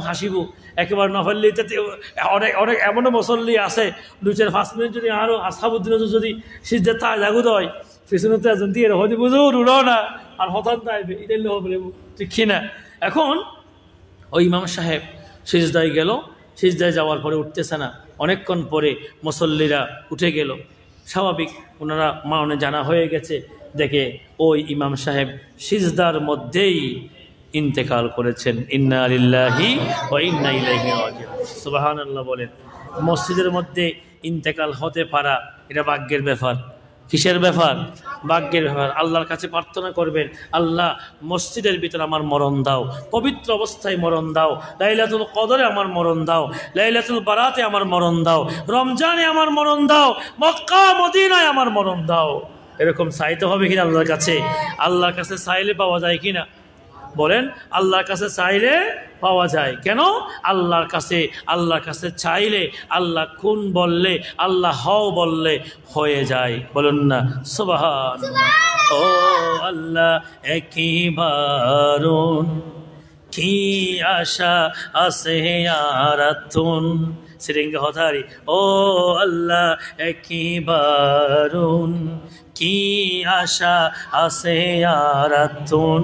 হাসিব একেবারে নফল্লি। অনেক এমনও মুসল্লি আছে 2-4-5 মিনিট যদি আরও আসহাবুদ্দিন যদি সিদ্ধে তা জাগুত হয় পিছনে একজন দিয়ে হয়তো বুঝুন উড়ো না আর হঠাৎ আইবে এটা বলে ঠিক কিনা। এখন ওই ইমাম সাহেব সিজদায় গেল, সিজদায় যাওয়ার পরে উঠতেছে না, অনেকক্ষণ পরে মুসল্লিরা উঠে গেল, স্বাভাবিক ওনারা মানে জানা হয়ে গেছে, দেখে ওই ইমাম সাহেব সিজদার মধ্যেই ইন্তেকাল করেছেন। ইন্না লিল্লাহি ওয়া ইন্না ইলাইহি রাজিউন। সুবহানাল্লাহ বলেন। মসজিদের মধ্যে ইন্তেকাল হতে পারা এটা ভাগ্যের ব্যাপার। কিসের ব্যাপার? ভাগ্যের ব্যাপার। আল্লাহর কাছে প্রার্থনা করবেন, আল্লাহ মসজিদের ভিতরে আমার মরণ দাও, পবিত্র অবস্থায় মরণ দাও, লাইলাতুল কদরে আমার মরণ দাও, লাইলাতুল বারাতে আমার মরণ দাও, রমজানে আমার মরণ দাও, মক্কা মদিনায় আমার মরণ দাও। এরকম চাইতে হবে কিনা আল্লাহর কাছে? আল্লাহর কাছে চাইলে পাওয়া যায় কিনা বলেন? আল্লাহর কাছে চাইলে পাওয়া যায়। কেন? আল্লাহর কাছে চাইলে আল্লাহ খুন বললে, আল্লাহ হও বললে হয়ে যায়। বলুন না সুবহানাল্লাহ। ও আল্লাহ একবারুন কি আশা আছে আরাতুন সিরিঙ্গা হতারি। ও আল্লাহ একবারুন কি আশা আছে আরাতুন,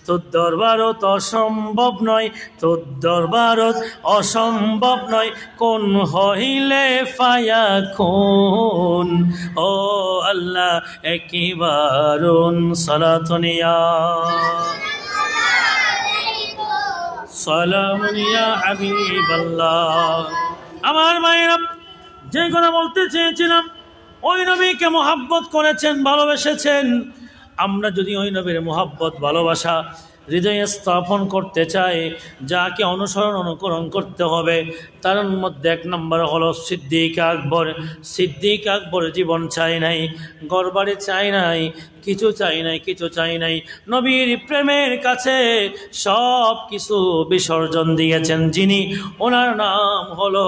তোর দরবারত অসম্ভব নয়, তোর দরবারত অসম্ভব নয়, কোন হইলে ফায়া খুন। ও আল্লাহ একবারুন সালাতুনিয়া সালামুন ইয়া হাবিবাল্লাহ। আমার মায়েরা, যে কথা বলতে চেয়েছিলাম, ওই নবীকে মহাব্বত করেছেন, ভালোবেসেছেন। আমরা যদি ওই নবীর মহাব্বত ভালোবাসা হৃদয়ে স্থাপন করতে চাই, যাকে অনুকরণ করতে হবে, তার মধ্যে 1 নম্বর হলো সিদ্দিক আকবর। সিদ্দিক আকবর জীবন চাই নাই, ঘরবাড়ি চাই নাই, কিছু চাই নাই, নবীর প্রেমের কাছে সব কিছু বিসর্জন দিয়েছেন যিনি, ওনার নাম হলো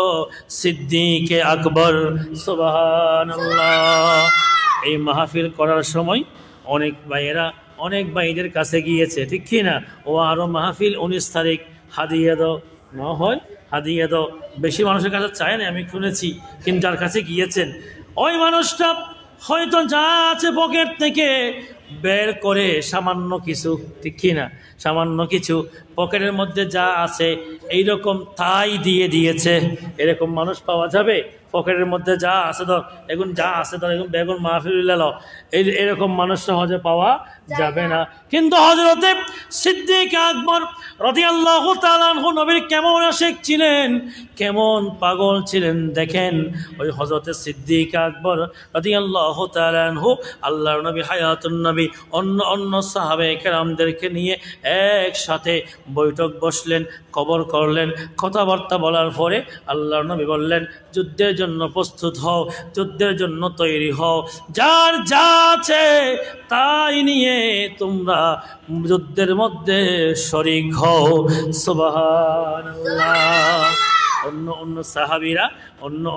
সিদ্দিক আকবর। সুবহানাল্লাহ। এই মাহফিল করার সময় অনেক ভাইদের কাছে গিয়েছে, ঠিক কি না? ও আরও মাহফিল 19 তারিখ হাদিয়া দাও না হয়, হাদিয়া দাও। বেশি মানুষের কাছে চায় না আমি শুনেছি, কিন্তু যার কাছে গিয়েছেন ওই মানুষটা হয়তো যা আছে পকেট থেকে বের করে সামান্য কিছু, ঠিক কি না, সামান্য কিছু পকেটের মধ্যে যা আছে এইরকম তাই দিয়ে দিয়েছে। এরকম মানুষ পাওয়া যাবে? পকেটের মধ্যে যা আছে ধর এখন বেগুন মাহফিল এরকম মানুষ সহজে পাওয়া যাবে না। কিন্তু হযরতে সিদ্দিক আকবর রাদিয়াল্লাহু তাআলা আনহু নবীর কেমন আশিক ছিলেন, কেমন পাগল ছিলেন দেখেন। ওই হযরতে সিদ্দিক আকবর রাদিয়াল্লাহু তাআলা আনহু আল্লাহর নবী হায়াতুন নবী অন্য সাহাবায়ে কেরামদেরকে নিয়ে একসাথে বৈঠক বসলেন, কবর করলেন। কথাবার্তা বলার পরে আল্লাহর নবী বললেন, যুদ্ধের জন্য প্রস্তুত হও, যুদ্ধের জন্য তৈরি হও, যার যা আছে তাই নিয়ে তোমরা যুদ্ধের মধ্যে শরীক হও। সুবহানাল্লাহ।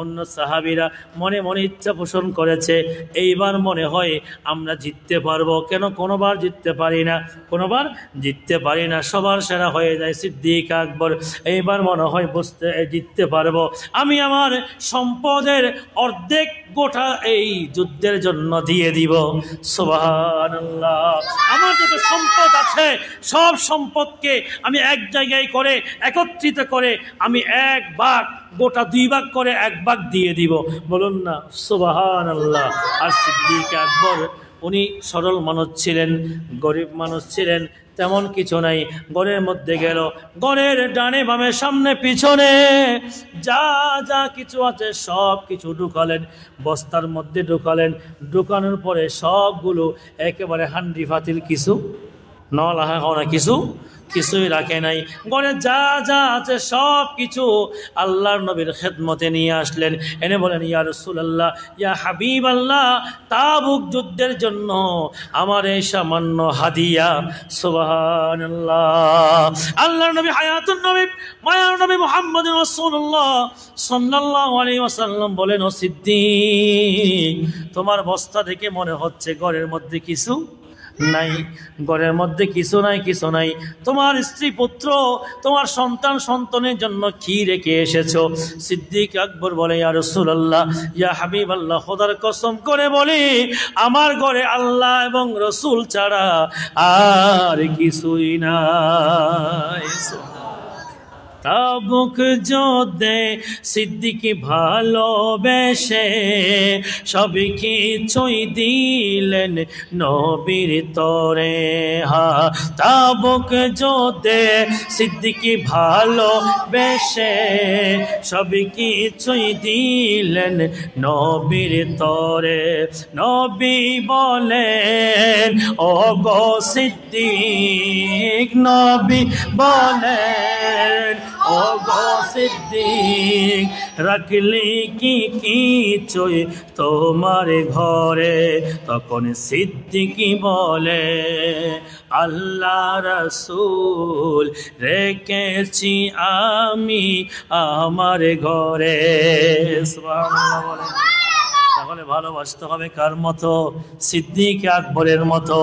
অন্য সাহাবীরা মনে মনে ইচ্ছা পোষণ করেছে, এইবার মনে হয় আমরা জিততে পারবো। কেন? কোনোবার জিততে পারি না, সবার সেরা হয়ে যায় সিদ্দিক আকবর। এইবার মনে হয় জিততে পারবো, আমি আমার সম্পদের অর্ধেক গোটা এই যুদ্ধের জন্য দিয়ে দিব। সুবহানাল্লাহ। আমার যত সম্পদ আছে সব সম্পদকে আমি এক জায়গায় করে একত্রিত করে আমি 1 ভাগ, গোটা 2 ভাগ করে 1 ভাগ দিয়ে দিব। বলুন না সুবহানাল্লাহ। আর সিদ্দিক আকবর উনি সরল মানুষ ছিলেন, গরিব মানুষ ছিলেন, তেমন কিছু নাই। ঘরের মধ্যে গেল, ঘরের ডানে বামে সামনে পিছনে যা কিছু আছে সব কিছু ঢুকালেন, বস্তার মধ্যে ঢুকালেন। ঢুকানোর পরে সবগুলো একেবারে হান্ডি ফাতিল কিছু নলাহা কিছু কিছুই রাখে নাই, ঘরে যা যা আছে সব কিছু আল্লাহর নবীর খেদমতে নিয়ে আসলেন। এনে বলেন, ইয়া রাসূলুল্লাহ, ইয়া হাবিবাল্লাহ, তাবুক যুদ্ধের জন্য আমার এই সামান্য হাদিয়া। সুবহানাল্লাহ। আল্লাহর নবী হায়াতুন নবী মায়ার নবী মুহাম্মদুর রাসূলুল্লাহ সাল্লাল্লাহু আলাইহি ওয়াসাল্লাম বলেন, ও সিদ্দিক, তোমার বস্তা দেখে মনে হচ্ছে ঘরের মধ্যে কিছু নাই, ঘরের মধ্যে কিছু নাই, কিছু নাই। তোমার স্ত্রী পুত্র, তোমার সন্তান সন্তানের জন্য কি রেখে এসেছো? সিদ্দিক আকবর বলে, ইয়া রাসূলুল্লাহ, ইয়া হাবিবাল্লাহ, খোদার কসম করে বলি, আমার ঘরে আল্লাহ এবং রসুল ছাড়া আর কিছুই নাই। তাবুক যুদ্ধে সিদ্দিক ভালোবেসে সব কিছুই দিলেন নবীর তরে। হা, তাবুক যুদ্ধে সিদ্দিক ভালোবেসে সব কিছুই দিলেন নবীর তরে। নবী বলেন, ও গো সিদ্দিক, নবী বলেন, ও গো সিদ্দিক, রাখলি কি কিছুই তোমার ঘরে? তখন সিদ্দিকী বলে, আল্লাহ রাসূল রেখেছি আমি আমার ঘরে। সুবহানাল্লাহ বলে। তাহলে ভালোবাসতে হবে কার মতো? সিদ্দিক আকবরের মতো।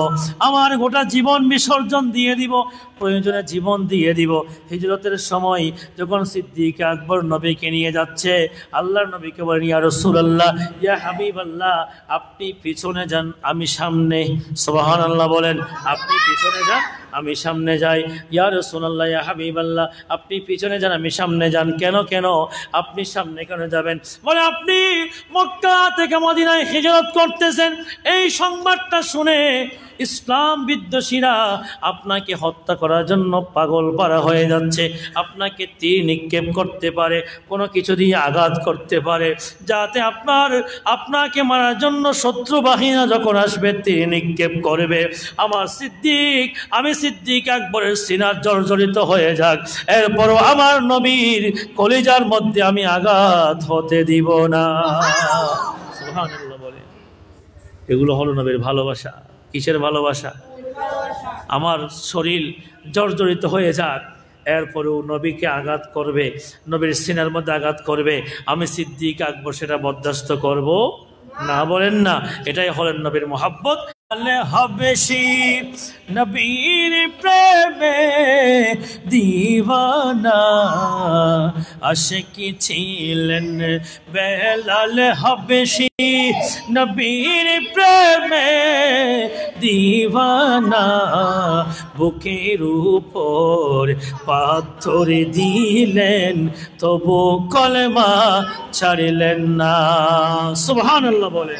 আমার গোটা জীবন বিসর্জন দিয়ে দিব, প্রয়োজনে জীবন দিয়ে দিব। হিজরতের সময় যখন সিদ্দিক আকবর নবীকে নিয়ে যাচ্ছে, আল্লাহর নবীকে বলেন, ইয়া রাসূলুল্লাহ, ইয়া হাবিবাল্লাহ, আপনি পিছনে যান, আমি সামনে। সুবহানাল্লাহ বলেন। আপনি পিছনে যান, আমি সামনে যাই। ইয়া রাসূলুল্লাহ, ইয়া হাবিবাল্লাহ, আপনি পিছনে যান, আমি সামনে যান। কেন কেন আপনি সামনে কেন যাবেন? বলে, আপনি মক্কা থেকে মদিনায় হিজরত করতেছেন, এই সংবাদটা শুনে ইসলাম বিদ্বেষীরা আপনাকে হত্যা করার জন্য পাগল পারা হয়ে যাচ্ছে। আপনাকে তীর নিক্ষেপ করতে পারে, কোনো কিছু দিয়ে আঘাত করতে পারে, যাতে আপনাকে মারার জন্য শত্রু বাহিনী যখন আসবে তীর নিক্ষেপ করবে। আমার সিদ্দিক, আমি সিদ্দিক আকবরের সিনা জর্জরিত হয়ে যাক, এরপরও আমার নবীর কলিজার মধ্যে আমি আঘাত হতে দিব না। সুবহানাল্লাহ বলে। এগুলো হলো নবীর ভালোবাসা। কিসের ভালোবাসা? আমার শরীর জর্জরিত হয়ে যাক, এরপরেও নবীকে আঘাত করবে, নবীর সিনার মধ্যে আঘাত করবে, আমি সিদ্দিক আকবর সেটা বরদাস্ত করব না। বলেন না, এটাই হলেন নবীর মহব্বত। হাবেশি নবীর প্রেমে দিওয়ানা আশিকি ছিলেন বেলাল। হাবেশি নবীর প্রেমে দিওয়ানা, বুকের উপর পাথর দিলেন তবু কলমা ছাড়লেন না। সুবহানাল্লাহ বলে।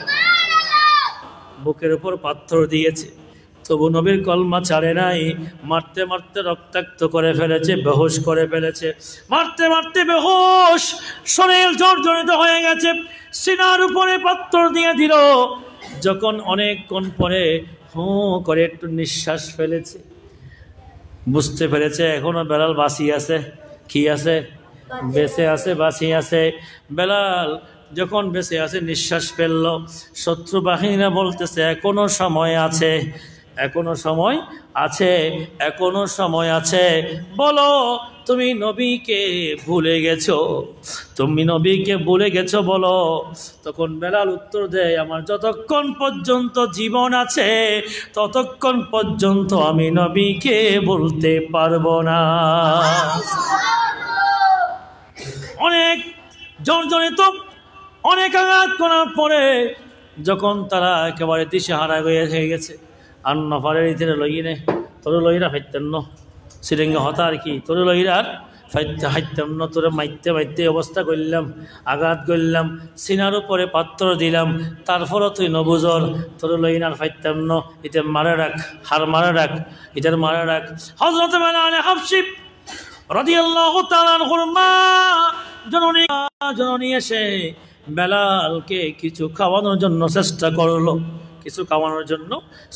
বুকের উপর পাথর দিয়েছে, তবু নবীর কলমা ছাড়ে নাই। মারতে মারতে রক্তাক্ত করে ফেলেছে, বেহুশ করে ফেলেছে। মারতে মারতে বেহুশ, শরীর জর্জরিত হয়ে গেছে, সিনার উপরে পাথর দিয়ে দিল। যখন অনেকক্ষণ পরে হু করে একটু নিঃশ্বাস ফেলেছে, বুঝতে পেরেছে এখনো বেলাল বাঁচিয়ে আছে। কি আছে? বেঁচে আছে, বাঁচিয়ে আছে। বেলাল যখন বেঁচে আছে, নিঃশ্বাস ফেলল। শত্রু বাহিনীরা বলতেছে, এখনো সময় আছে, এখনো সময় আছে, এখনো সময় আছে, বলো তুমি নবীকে ভুলে গেছো, তুমি নবীকে ভুলে গেছো বলো। তখন বেলাল উত্তর দেয়, আমার যতক্ষণ পর্যন্ত জীবন আছে ততক্ষণ পর্যন্ত আমি নবীকে বলতে পারবো না। অনেক জর্জরিত, অনেক আঘাত করার পরে যখন তারা একেবারে দিশেহারা হয়ে গেছে, আর নফারের ইতিরে লইনে তোর লইরা ফাইতেন ন সিরেঙ্গে হতা আর কি, তোর লইরার ফাইতে হাইতাম ন, তোরে মাইতে মাইতে অবস্থা করলাম, আঘাত করলাম, সিনার উপরে পাত্র দিলাম, তারপরও তুই নবুজর, তোর লইনার ফাইতাম ন, এটা মারা রাখ, হার মারা রাখ, এটার মারা রাখ। হযরত বেলাল হাবশী রাদিয়াল্লাহু তাআলা আনহুর মা জননী এসে বেলালকে কিছু খাওয়ানোর জন্য চেষ্টা করলো, কিছু খাওয়ানোর জন্য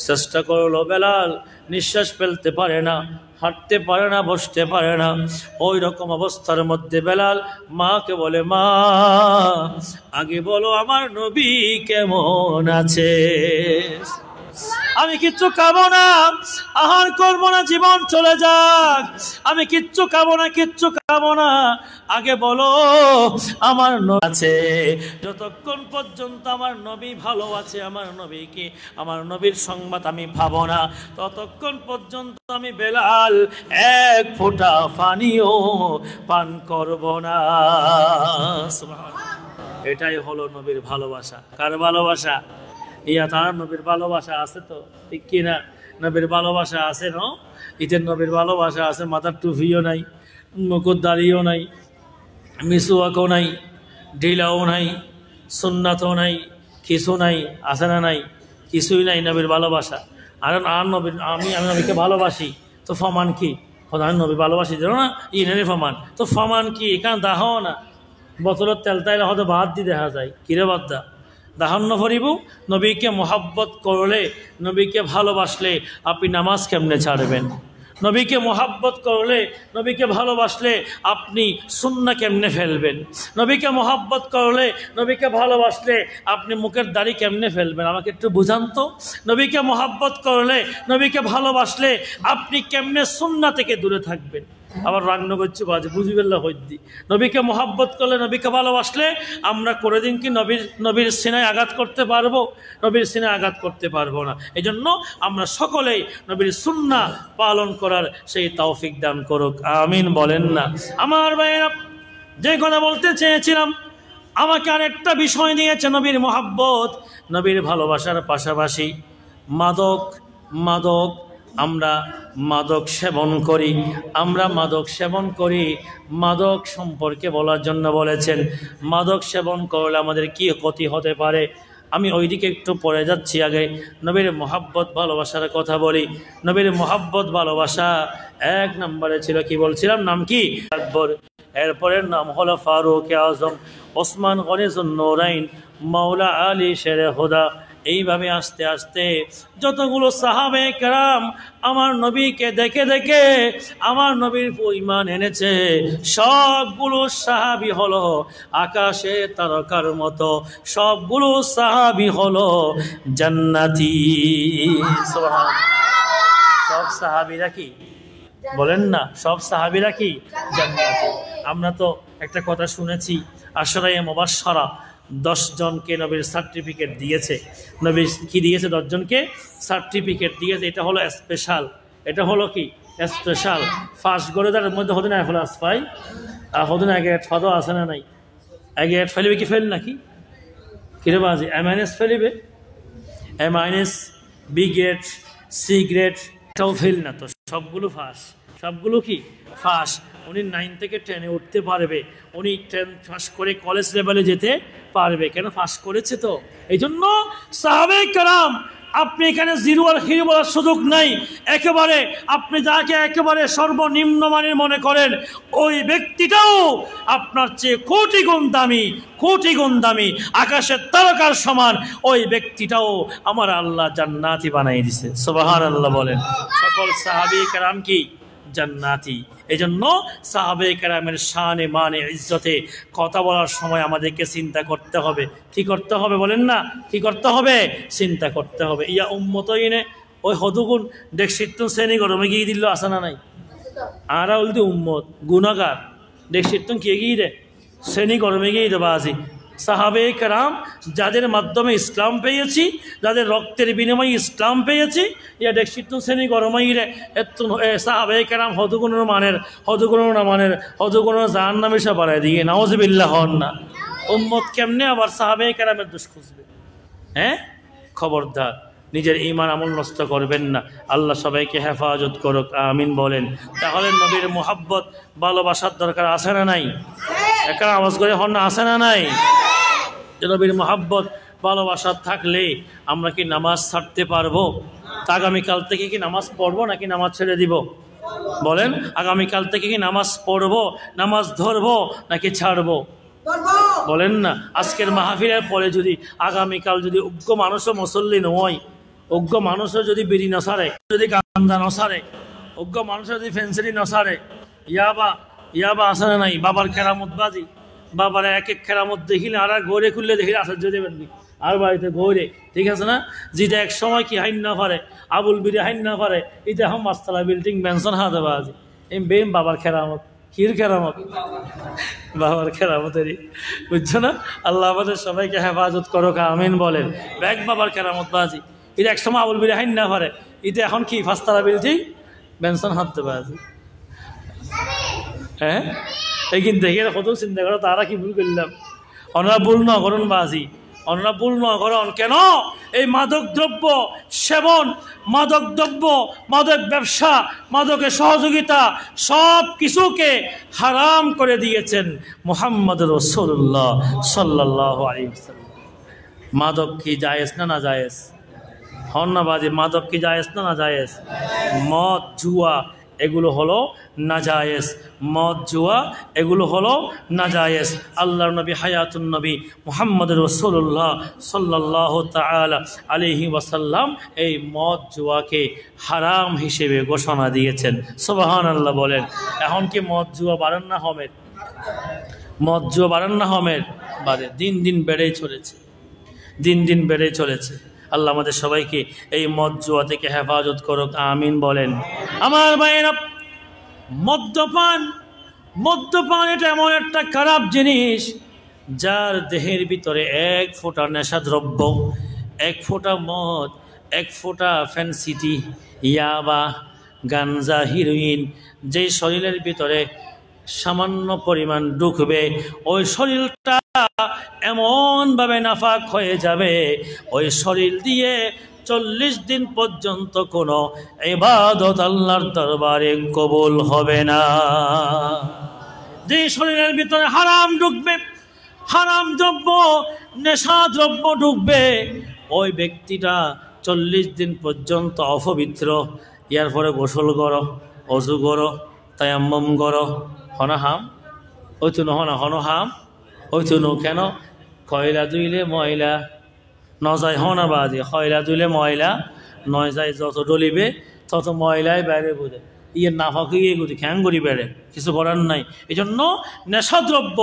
চেষ্টা করলো। বেলাল নিঃশ্বাস ফেলতে পারে না, হাঁটতে পারে না, বসতে পারে না। ওই রকম অবস্থার মধ্যে বেলাল মাকে বলে, মা আগে বলো আমার নবী কেমন আছে। আমি কিচ্ছু খাবো না, আহার করবো না, জীবন চলে যাক, আমি কিচ্ছু খাবো না, কিচ্ছু খাবো না, আগে বলো আমার নবী আছে। যতক্ষণ পর্যন্ত আমার নবী ভালো আছে, আমার নবীকে, আমার নবীর সংবাদ আমি পাবো না, ততক্ষণ পর্যন্ত আমি বেলাল এক ফোঁটা পানিও পান করব না। এটাই হলো নবীর ভালোবাসা। কার ভালোবাসা? ইয়া তার নবীর ভালোবাসা আছে তো, ঠিক কিনা? নবীর ভালোবাসা আছে না? ঈদের নবীর ভালোবাসা আছে। মাথার টুপিও নাই, মুকুট দাড়িও নাই, মিসওয়াকও নাই, ঢিলাও নাই, সুন্নাতও নাই, কিছু নাই, আছে না নাই? কিছুই নাই নবীর ভালোবাসা। আর নবীর আমি নবীকে ভালোবাসি, তো ফমান কি? আমি নবী ভালোবাসি দিল না, ইনারি ফমান, তো ফমান কি? এখানে দাহাও না, বোতলের তেল তাইলে হয়তো বাদ দিয়ে দেখা যায়, কিরে বাদ দা দাহন নভরিব। নবীকে মোহাব্বত করলে, নবীকে ভালোবাসলে আপনি নামাজ কেমনে ছাড়বেন? নবীকে মোহাব্বত করলে, নবীকে ভালোবাসলে আপনি সুন্নাহ কেমনে ফেলবেন? নবীকে মোহাব্বত করলে, নবীকে ভালোবাসলে আপনি মুখের দাড়ি কেমনে ফেলবেন? আমাকে একটু বুঝান তো। নবীকে মোহাব্বত করলে, নবীকে ভালোবাসলে আপনি কেমনে সুন্নাহ থেকে দূরে থাকবেন? আবার রাগ্ন করছি বাজে বুঝিবেল্লা হইদি। নবীকে মোহাব্বত করলে, নবীকে ভালোবাসলে আমরা করে দিন কি নবীর সিনায় আঘাত করতে পারবো? নবীর সিনায় আঘাত করতে পারবো না। এই জন্য আমরা সকলেই নবীর সুন্নাহ পালন করার সেই তৌফিক দান করুক, আমিন বলেন না? আমার ভাইয়েরা, যে কথা বলতে চেয়েছিলাম, আমাকে আরেকটা বিষয় দিয়েছে নবীর মোহাব্বত, নবীর ভালোবাসার পাশাপাশি মাদক। আমরা মাদক সেবন করি, মাদক সম্পর্কে বলার জন্য বলেছেন মাদক সেবন করলে আমাদের কি ক্ষতি হতে পারে। আমি ওইদিকে একটু পড়ে যাচ্ছি, আগে নবীর মোহাব্বত ভালোবাসার কথা বলি। নবীর মোহাব্বত ভালোবাসা এক নম্বরে ছিল, কি বলছিলাম, নাম কি? আকবর। এরপরের নাম হলো ফারুক আজম, ওসমান গনিজুন নূরাইন, মাওলা আলী শেরে হুদা। এইভাবে আস্তে আস্তে যতগুলো সাহাবে কেরাম আমার নবীকে দেখে দেখে আমার নবীর ঈমান এনেছে, সবগুলো সাহাবী হলো আকাশে তারকার মতো, সবগুলো সাহাবী হলো জান্নাতি। সুবহানাল্লাহ। সব সাহাবীরা কি বলেন না? সব সাহাবীরা কি জান্নাতি? আমরা তো একটা কথা শুনেছি, আশরায়ে মুবাশশারা 10 জনকে নবীর সার্টিফিকেট দিয়েছে। নবী কি দিয়েছে? 10 জনকে সার্টিফিকেট দিয়েছে। এটা হলো স্পেশাল, এটা হলো কি স্পেশাল। ফার্স্ট গড়েদার মধ্যে হদিন আইফল আসফাই আর হদিন আগে ফাদও আছে না নাই? আগে ফেলিবে কি ফেল নাকি? কিরে বাজি M- ফেলিবে, M-, B grade, C grade, এটাও ফেল না তো, সবগুলো ফার্স্ট। সবগুলো কি ফার্স্ট। উনি 9 থেকে 10-এ উঠতে পারবে, উনি 10 পাস করে কলেজ লেভেলে যেতে পারবে, কেন? ফার্স্ট করেছে তো। এই জন্য সাহাবায়ে কেরাম, আপনি এখানে জিরো আর হিরো বলার সুযোগ নাই। একেবারে আপনি যাকে একেবারে সর্বনিম্ন মানের মনে করেন, ওই ব্যক্তিটাও আপনার চেয়ে কোটি গুণ দামি, আকাশের তারকার সমান। ওই ব্যক্তিটাও আমার আল্লাহ জান্নাতি বানাই দিছে। সুবহানাল্লাহ বলেন। সকল সাহাবায়ে কেরাম কি জান্নাতি। এই জন্য সাহাবায়ে কেরামের শানে মানে ইজ্জতে কথা বলার সময় আমাদেরকে চিন্তা করতে হবে। কি করতে হবে বলেন না? কি করতে হবে? চিন্তা করতে হবে। ইয়া উম্মতইনে ওই হদুগুন ডেকশিট্টু শ্রেণী গরমে গিয়ে দিল, আসে না নাই? আরা উল্টো উম্মত গুনাহগার, ডেকশিট্টু কে গিয়ে দে শ্রেণী গরমে গিয়ে দেবা আজি। সাহাবায়ে কেরাম যাদের মাধ্যমে ইসলাম পেয়েছি, যাদের রক্তের বিনিময়ে ইসলাম পেয়েছি, ইয়া দেখছিত শ্রেণী গরমাইরে এত সাহাবায়ে কেরাম হদগুণ জাহান্নামে সব বাড়ায় দিয়ে নাউজুবিল্লাহ হন না। উম্মত কেমনে আবার সাহাবায়ে কেরামের দোষ খুঁজবে? হ্যাঁ, খবরদার, নিজের ঈমান আমল নষ্ট করবেন না। আল্লাহ সবাইকে হেফাজত করুক, আমিন বলেন। তাহলে নবীর মুহাব্বত ভালোবাসার দরকার আছে না নাই? একটা আওয়াজ করে হন না, আছে না নাই? নবীর মুহাব্বত ভালোবাসা থাকলে আমরা কি নামাজ ছাড়তে পারবো? তা আগামীকাল থেকে কি নামাজ পড়বো নাকি নামাজ ছেড়ে দিব? বলেন, আগামীকাল থেকে কি নামাজ পড়বো, নামাজ ধরবো নাকি ছাড়বো? বলেন না। আজকের মাহফিলের পরে যদি আগামীকাল যদি অজ্ঞ মানুষও মুসল্লি নয়, অজ্ঞ মানুষও যদি বিড়ি নসারে, যদি গাঁজা নসারে, অজ্ঞ মানুষের যদি ফেন্সিলি নসারে ইয়াবা আসে না নাই বাবার খেরামত বাজি বাবার এক এক খেরামত দেখিলে আর গৌরে খুললে দেখিলে আশ্চর্য দেবেন আর বাড়িতে গৌরে ঠিক আছে না যেটা এক সময় কি হাইন না পারে আবুল বিরে হাইন না পারে এটা এখন মাস্তালা বিল্ডিং মেনশন হাতে বাজি এম বেম বাবার খেরামত কির খেরামত বাবার খেরামতেরই বুঝছো না আল্লাহ আমাদের সবাইকে হেফাজত করো আমিন বলেন ব্যাগ বাবার খেরামত বাজি এটা এক সময় আবুল বিরে হাইন না পারে এটা এখন কি ফাস্তালা বিল্ডিং মেনশন হাতে বাজি হ্যাঁ এই কিন্তু দেখে কত চিন্তা করো তারা কি ভুল করলাম ওনারা ভুল ন করুন বাজি ওনারা ভুল ন করুন কেন এই মাদক দ্রব্য সেবন মাদক দ্রব্য মাদক ব্যবসা মাদকের সহযোগিতা সব কিছুকে হারাম করে দিয়েছেন মুহাম্মদ রাসূলুল্লাহ সাল্লাল্লাহু আলাইহি ওয়াসাল্লাম মাদক কি জায়েজ না জায়েজ হন না বাজি মাদক কি জায়েজ না জায়েজ মদ জুয়া এগুলো হলো নাজায়েজ মদ জুয়া এগুলো হলো নাজায়েজ আল্লাহর নবী হায়াতুন নবী মুহাম্মদ রাসূলুল্লাহ সাল্লাল্লাহু তাআলা আলাইহি ওয়াসাল্লাম এই মদ জুয়াকে হারাম হিসেবে ঘোষণা দিয়েছেন সুবহানাল্লাহ বলেন এখন কি মদ জুয়া বাড়ান না হমের মদ জুয়া বাড়ান না হমের বাড়ে দিন দিন বেড়েই চলেছে দিন দিন বেড়েই চলেছে আল্লাহ আমাদের সবাইকে এই মদ জুয়া থেকে হেফাজত করুক আমিন বলেন আমার ভাইয়েরা মদ্যপান এটা এমন একটা খারাপ জিনিস যার দেহের ভিতরে এক ফোঁটা নেশাদ্রব্য এক ফোঁটা মদ এক ফোঁটা ফ্যান্সিটি ইয়াবা গাঞ্জা হিরোইন যে শরীরের ভিতরে সামান্য পরিমাণ ঢুকবে ওই শরীরটা এমনভাবে নাফাক হয়ে যাবে ওই শরীর দিয়ে 40 দিন পর্যন্ত কোনো ইবাদত আল্লাহর দরবারে কবুল হবে না যে শরীরের ভিতরে হারাম ঢুকবে হারাম দ্রব্য নেশা দ্রব্য ঢুকবে ওই ব্যক্তিটা 40 দিন পর্যন্ত অপবিত্র ইয়ার পরে গোসল করো অজু করো তায়াম্মুম করো হনাহাম ওই তো নহনা হনহাম ওই তো কেন কয়লা ধুইলে ময়লা নজায় হনা বাজে কয়লা ধুইলে ময়লা নয় যায় যত ডলিবে তত ময়লাই বাইরে বোঝে ইয়ে নাফাকে ইয়ে গুলি খ্যাং করি বেড়ে কিছু করার নাই এই জন্য নেশাদ্রব্য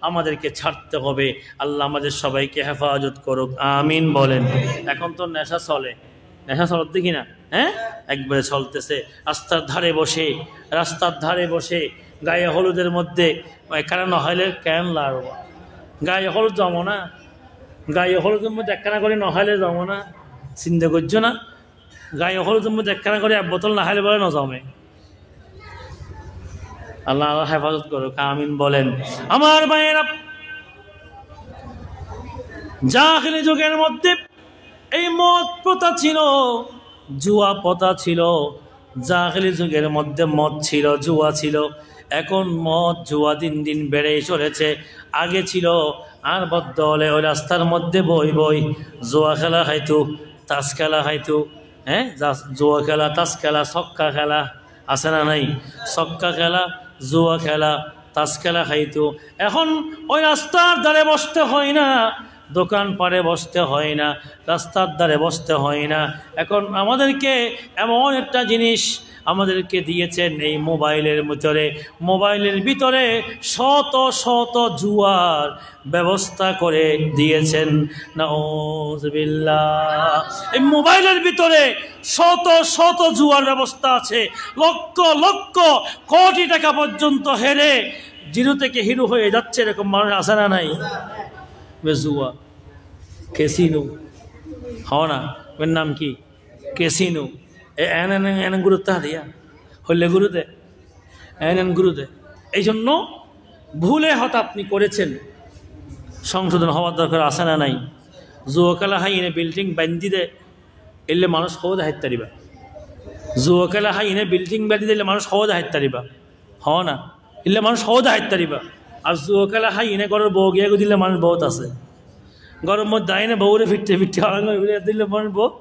আমাদেরকে ছাড়তে হবে আল্লাহ আমাদের সবাইকে হেফাজত করুক আমিন বলেন এখন তো নেশা চলে নেশা চলতে কিনা হ্যাঁ একবারে চলতেছে রাস্তার ধারে বসে গায়ে হলুদের মধ্যে একখানা নহলে কেন লাগব গায়ে হলুদ জমো না গায়ে হলুদের মধ্যে একখানা করে নহলে জমো না চিন্তা করছো না গায়ে হলুদের মধ্যে একখানা করে এক বোতল নাহালে বলে নজমে আল্লাহ হেফাজত করুক আমিন বলেন আমার ভাইয়েরা জাহিলি যুগের মধ্যে এই মদ প্রথা ছিল জুয়া প্রথা ছিল জাহিলি যুগের মধ্যে মদ ছিল জুয়া ছিল এখন মদ জুয়া দিন দিন বেড়েই চলেছে আগে ছিল আর বদ্ধ হলে ওই রাস্তার মধ্যে বই জুয়া খেলা খাইতো তাস খেলা খাইতো হ্যাঁ জুয়া খেলা তাস খেলা ছক্কা খেলা আছে না নাই ছক্কা খেলা জুয়া খেলা তাস খেলা খাইতো এখন ওই রাস্তার ধারে বসতে হয় না দোকান পাড়ে বসতে হয় না রাস্তার ধারে বসতে হয় না এখন আমাদেরকে এমন একটা জিনিস আমাদেরকে দিয়েছেন এই মোবাইলের ভিতরে শত শত জুয়ার ব্যবস্থা করে দিয়েছেন নাউযুবিল্লাহ এই মোবাইলের ভিতরে শত শত জুয়ার ব্যবস্থা আছে লক্ষ লক্ষ কোটি টাকা পর্যন্ত হেরে জিরো থেকে হিরো হয়ে যাচ্ছে এরকম মানুষ আছে না নাই জুয়া ক্যাসিনো হও না ওর নাম কি ক্যাসিনো এন গুরুত্ব দিয়া হলে গুরুতে এন গুরুতে এই জন্য ভুলে হয়তো আপনি করেছেন সংশোধন হওয়ার দরকার আছে না নাই জুয়া খেলা হাই এনে বিল্ডিং বান্ধি দে এলে মানুষ সহজে হাইতে পারিবা জুয়া খেলা হাই এনে বিল্ডিং বান্ধি দিলে মানুষ সহজে হাইতে পারিবা হও না এলে মানুষ সহজে হাইতে পারিবা আর জুয়া খেলা হাই এনে ঘরের বউ গিয়ে দিলে মানুষ বহুত আছে ঘরের মধ্যে আইনে বউরে ফিরতে দিলে মানুষ বহুত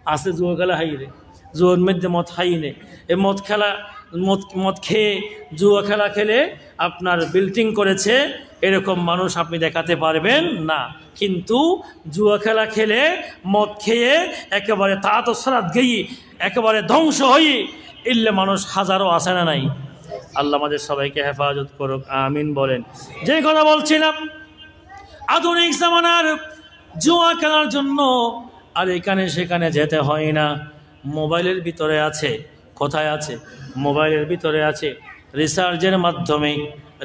আছে জুয়া খেলা হাই রে জুয়ার মধ্যে মদ খাইনে এই মদ খেয়ে জুয়া খেলা খেলে আপনার বিল্ডিং করেছে এরকম মানুষ আপনি দেখাতে পারবেন না। কিন্তু জুয়া খেলা খেলে মদ খেয়ে একেবারে তাতসরাত গেই একেবারে ধ্বংস হয়ে ইল্লে মানুষ হাজারো আছে না নাই? আল্লাহ আমাদের সবাইকে হেফাজত করুক, আমিন বলেন। যে কথা বলছিলাম, আধুনিক জামানার জুয়া খেলার জন্য আর এখানে সেখানে যেতে হয় না, মোবাইলের ভিতরে আছে। কোথায় আছে? মোবাইলের ভিতরে আছে।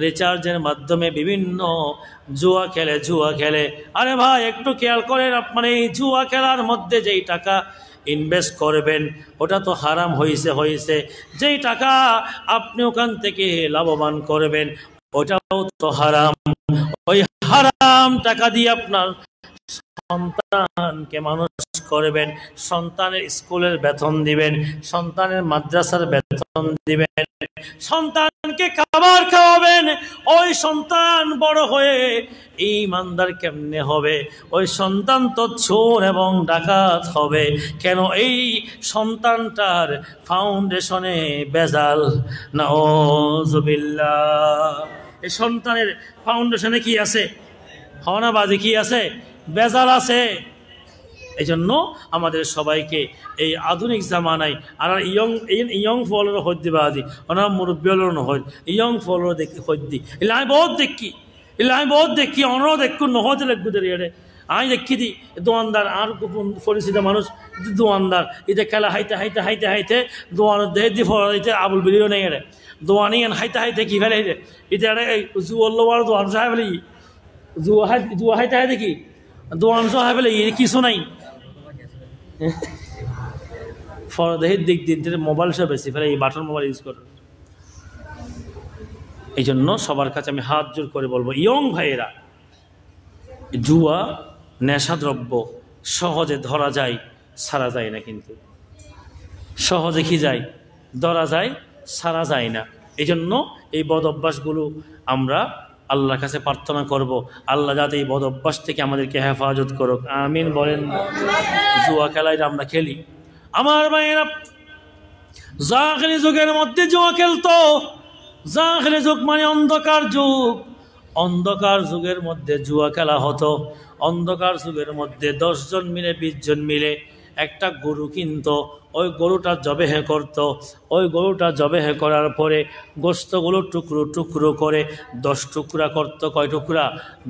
রিচার্জের মাধ্যমে বিভিন্ন জুয়া খেলে। আরে ভাই একটু খেয়াল করেন, আপনার এই জুয়া খেলার মধ্যে যেই টাকা ইনভেস্ট করবেন ওটা তো হারাম হয়েছে। যেই টাকা আপনি ওখান থেকে লাভবান করবেন ওটাও তো হারাম। ওই হারাম টাকা দিয়ে আপনার সন্তানকে মানুষ করবেন, সন্তানের স্কুলের বেতন দিবেন, সন্তানের মাদ্রাসার বেতন দিবেন, সন্তানকে খাবার খাওয়াবেন। ওই সন্তান বড় হয়ে ঈমানদার কেমনে হবে? ওই সন্তান তো চোর এবং ডাকাত হবে। কেন? এই সন্তানটার ফাউন্ডেশনে বেজাল, নাউযুবিল্লাহ। এই সন্তানের ফাউন্ডেশনে কি আছে? হওয়ানাবাজি কি আছে? বেজাল আছে। এই জন্য আমাদের সবাইকে এই আধুনিক জামানায় আর ইয়ং ফলেরও হদ্দিবাদি ওনার মুরব্বী হলেও হয় ইয়ং ফলেরও দেখি হদ্দি এলে আমি বহুত দেখি অনরও দেখুন নহতে লেখবো দেরিয়ে আমি দেখি দি দোয়ানদার আর পরিচিত মানুষ দোয়ানদার এটা খেলা হাইতে দোয়ানের দেহে দি ফল দিতে আবুল বিলিও নেই রে দোয়ানি হাইতে কি ফেলে এটা জুয়ার দোয়ান সাহেব বলে জুয়া হাইতে দেখি দোয়ান সাহেব বলে কিছু নাই ফরদেহের দিক দিন মোবাইল সব বেশি ফেলে এই বাটন মোবাইল ইউজ করে। এই জন্য সবার কাছে আমি হাত জোর করে বলবো, ইয়ং ভাইয়েরা, জুয়া নেশাদ্রব্য সহজে ধরা যায়, ছাড়া যায় না। কিন্তু সহজে কি যায়? ধরা যায়, ছাড়া যায় না। এই জন্য এই বদ অভ্যাসগুলো আমরা আল্লাহর কাছে প্রার্থনা করব, আল্লাহ যাতে এই বদ অভ্যাস থেকে আমাদেরকে হেফাজত করুক, আমিন বলেন। জুয়া খেলায় আমরা খেলি, আমার ভাইয়েরা জাহেলি যুগের মধ্যে জুয়া খেলতো। জাহেলি যুগ মানে অন্ধকার যুগের মধ্যে জুয়া খেলা হতো। অন্ধকার যুগের মধ্যে 10 জন মিলে 20 জন মিলে একটা গরু কিনতো, ওই গরুটা জবেহে করত। ওই গরুটা জবেহে করার পরে গোশতগুলো টুকরো করে 10 টুকরা করত। কয় টুকরা?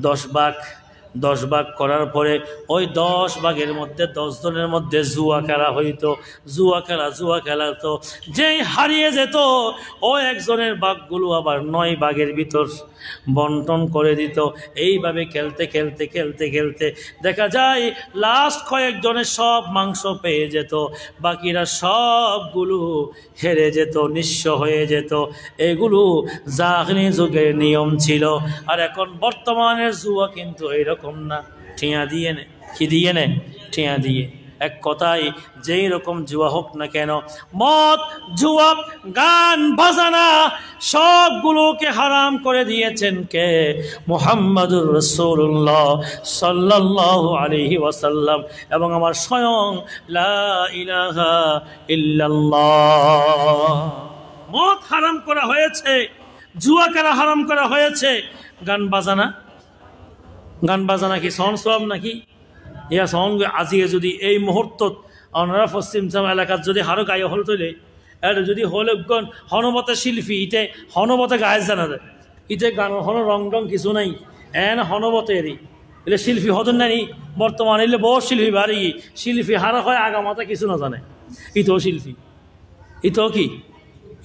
10 ভাগ। 10 ভাগ করার পরে ওই 10 ভাগের মধ্যে 10 জনের মধ্যে জুয়া খেলা হইতো। জুয়া খেলা তো যেই হারিয়ে যেত ওই একজনের ভাগগুলো আবার 9 ভাগের ভিতর বন্টন করে দিত। এইভাবে খেলতে দেখা যায় লাস্ট কয়েকজনের সব মাংস পেয়ে যেত, বাকিরা সবগুলো হেরে যেত, নিঃস্ব হয়ে যেত। এগুলো জাহেলি যুগের নিয়ম ছিল। আর এখন বর্তমানের জুয়া কিন্তু এইরকম না, ঠিয়া দিয়ে নে, কি দিয়ে নে? ঠিয়া দিয়ে। এক কথায় যেই রকম জুয়া হোক না কেন, মদ, জুয়া, গান, বাজানা সবগুলোকে হারাম করে দিয়েছেন কে? মুহাম্মাদুর রাসূলুল্লাহ সাল্লাল্লাহু আলাইহি ওয়াসাল্লাম এবং আমার স্বয়ং লা ইলাহা ইল্লাল্লাহ। মদ হারাম করা হয়েছে, জুয়া খেলা হারাম করা হয়েছে। গান বাজানা কি সন সব নাকি? ইয়া সঙ্গে আজিয়ে যদি এই মুহূর্তত অনারা পশ্চিম এলাকার যদি হারো গায়ে হল তৈলে এটা যদি হলগণ হনবতে শিল্পী ইতে হনবতে গায়ে জানা যায় ইতে গান হন রং কিছু নাই এন হনবতে এরি এলে শিল্পী হতেন নানি বর্তমানে এলে বহু শিল্পী বাড়ি শিল্পী হারা হয় আগামাতা কিছু না জানে। ইতো শিল্পী,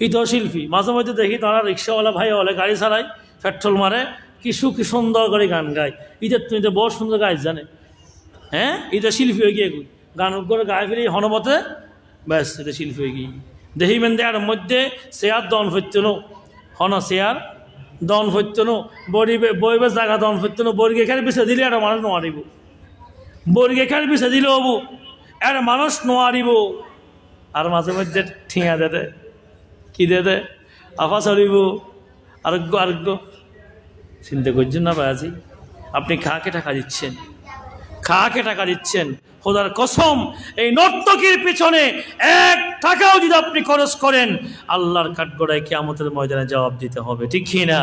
ইতো শিল্পী। মাঝে মধ্যে দেখি তারা রিক্সাওয়ালা ভাই হলে গাড়ি চালায়, পেট্রোল মারে, কি সুন্দর করে গান গায়। ঈদের তুমি তো বহু সুন্দর গাছ জানে। হ্যাঁ, এটা শিল্পী হয়ে গিয়ে গান করে গায়ে ফেলে হনবতে ব্যাস এটা শিল্পী হয়ে গিয়ে দেখি মেন দেয়ার মধ্যে চেয়ার দন ফেরত চেয়ার দন ফেরত বইবে জায়গা দন ফেরত বর্গে খেলে পিছিয়ে দিলে একটা মানুষ নোয়ারিব, বর্গে খেলে পিছিয়ে দিলে হবু একটা মানুষ নোয়ারিব। আর মাঝে মধ্যে ঠিয়া দে কি দে আফা চলিব আরোগ্য চিন্তা করছেন না ভাই? আজি আপনি কাকে টাকা দিচ্ছেন? কাকে টাকা দিচ্ছেন? খোদার কসম, এই নর্তকীর পিছনে 1 টাকাও যদি আপনি খরচ করেন, আল্লাহর কাঠগড়ায় কিয়ামতের ময়দানে জবাব দিতে হবে, ঠিক কি না?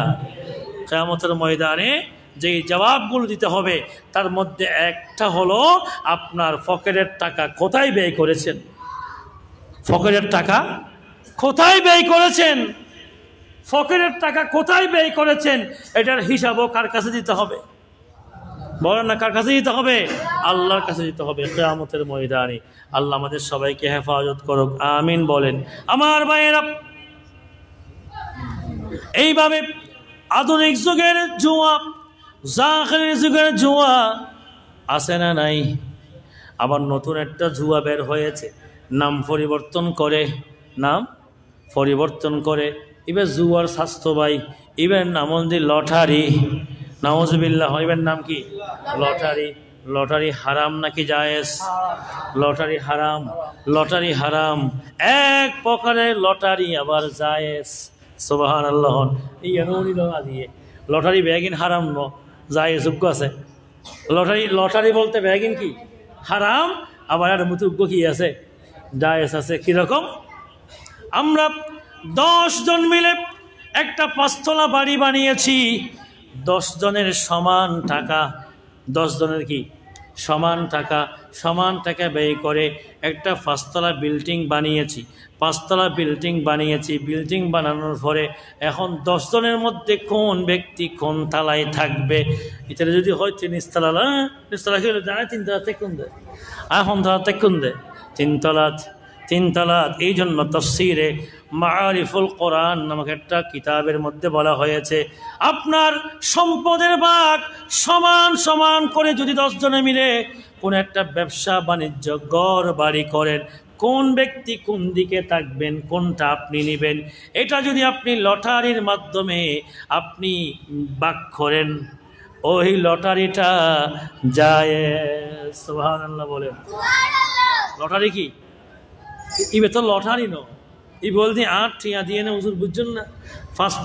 কিয়ামতের ময়দানে যেই জবাবগুলো দিতে হবে তার মধ্যে একটা হলো আপনার পকেটের টাকা কোথায় ব্যয় করেছেন। পকেটের টাকা কোথায় ব্যয় করেছেন? পকেটের টাকা কোথায় ব্যয় করেছেন, এটার হিসাবও কার কাছে দিতে হবে? বলেন না, কার কাছে দিতে হবে? আল্লাহর কাছে দিতে হবে কিয়ামতের ময়দানে। আল্লাহ আমাদের সবাইকে হেফাজত করুক, আমিন বলেন। আমার ভাইয়েরা, এইভাবে আধুনিক যুগের জুয়া, জাহেরের যুগের জুয়া আছে না নাই? আবার নতুন একটা জুয়া বের হয়েছে, নাম পরিবর্তন করে এবার জুয়ার স্বাস্থ্য ভাই, এবার নাম দি লটারি। নাউজুবিল্লাহ, এবার নাম কি? লটারি। লটারি হারাম নাকি জায়েজ? লটারি হারাম, লটারি হারাম। এক প্রকারের লটারি আবার জায়েজ। সুবহানাল্লাহ। এই দিয়ে লটারি ব্যাগিন হারাম ন জায়েজ যোগ্য আছে। লটারি বলতে ব্যাগিন কি হারাম, আবার আর মুতুগ্য কি আছে? জায়েজ আছে। কিরকম? আমরা 10 জন মিলে একটা 5 তলা বাড়ি বানিয়েছি। 10 জনের সমান টাকা, 10 জনের কি সমান টাকা ব্যয় করে একটা 5 তলা বিল্ডিং বানিয়েছি। 5 তলা বিল্ডিং বানিয়েছি। বিল্ডিং বানানোর পরে এখন 10 জনের মধ্যে কোন ব্যক্তি কোন তলায় থাকবে? এটা যদি হয় 3 তলা, নিচতলা কি জানে? 3 তলা থেকে কোন দেয়? এখন তলা থেকে কোন দেয়? 3 তলা। এই জন্য তাফসীরে মাআরিফুল কোরআন নামক একটা কিতাবের মধ্যে বলা হয়েছে, আপনার সম্পদের ভাগ সমান সমান করে যদি 10 জনে মিলে কোন একটা ব্যবসা বাণিজ্য গড় বাড়ি করেন, কোন ব্যক্তি কোন দিকে থাকবেন, কোনটা আপনি নেবেন, এটা যদি আপনি লটারির মাধ্যমে আপনি ভাগ করেন, ওই লটারিটা জায়েজ। সুবহানাল্লাহ বলেন। লটারি কি? ইবে তো লটারি ন, ই বলতে 8 টিয়া দিয়ে না হুজুর, বুঝছেন না?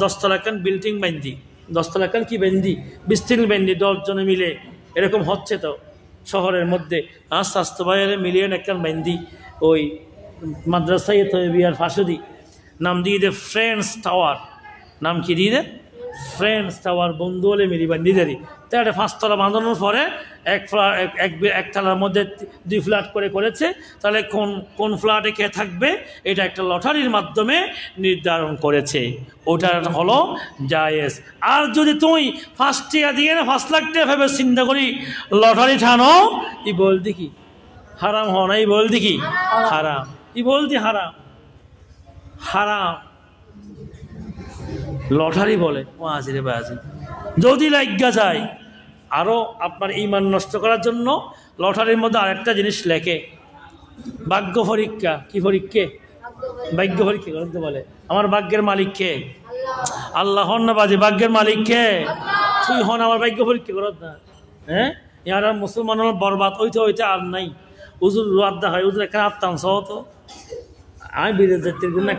10 তলাকান বিল্ডিং বান্ধি, 10 তলাকান কি বান্ধি, বিস্তীর্ণ বান্ধি 10 জনে মিলে, এরকম হচ্ছে তো শহরের মধ্যে। স্বাস্থ্য ভাইয়ের মিলিয়ন একটা বান্ধি ওই মাদ্রাসায় বিয়ার ফাঁসুদি নাম দিয়ে দে ফ্রেন্ডস টাওয়ার। নাম কি দিয়ে দে? Friends tower. বন্ধু হলে মিলি বান্ধি দেরি। তো একটা 5 তলা বাঁধানোর পরে এক তলার মধ্যে 2 ফ্ল্যাট করে করেছে। তাহলে কোন ফ্ল্যাটে কে থাকবে এটা একটা লটারির মাধ্যমে নির্ধারণ করেছে, ওটা হলো জায়েজ। আর যদি তুই 5 টাকা দিয়ে না 5 লাখ টাকা ভেবে চিন্তা করি লটারি ঠানো, ই বলতি কি হারাম হ না? ই বলতি কি হারাম? ই বলতি হারাম, হারাম লটারি বলে। ও আজিরে বা আজি যদি লাগিয়া যায়। আরও আপনার ঈমান নষ্ট করার জন্য লটারির মধ্যে আরেকটা জিনিস লেখে, ভাগ্য পরীক্ষা। কি পরীক্ষা? ভাগ্য পরীক্ষা করতে বলে। আমার ভাগ্যের মালিক কে? আল্লাহ। হন না বাজি, ভাগ্যের মালিক কে? তুই হন। আমার ভাগ্য পরীক্ষা করত না। হ্যাঁ, ইয়ার মুসলমান বরবাদ হইতে আর নাই। উজুর রাদ্দা হয়, উজুর এখানে আত্মান সহ তো আমি বিদেশ যাত্রীর জন্য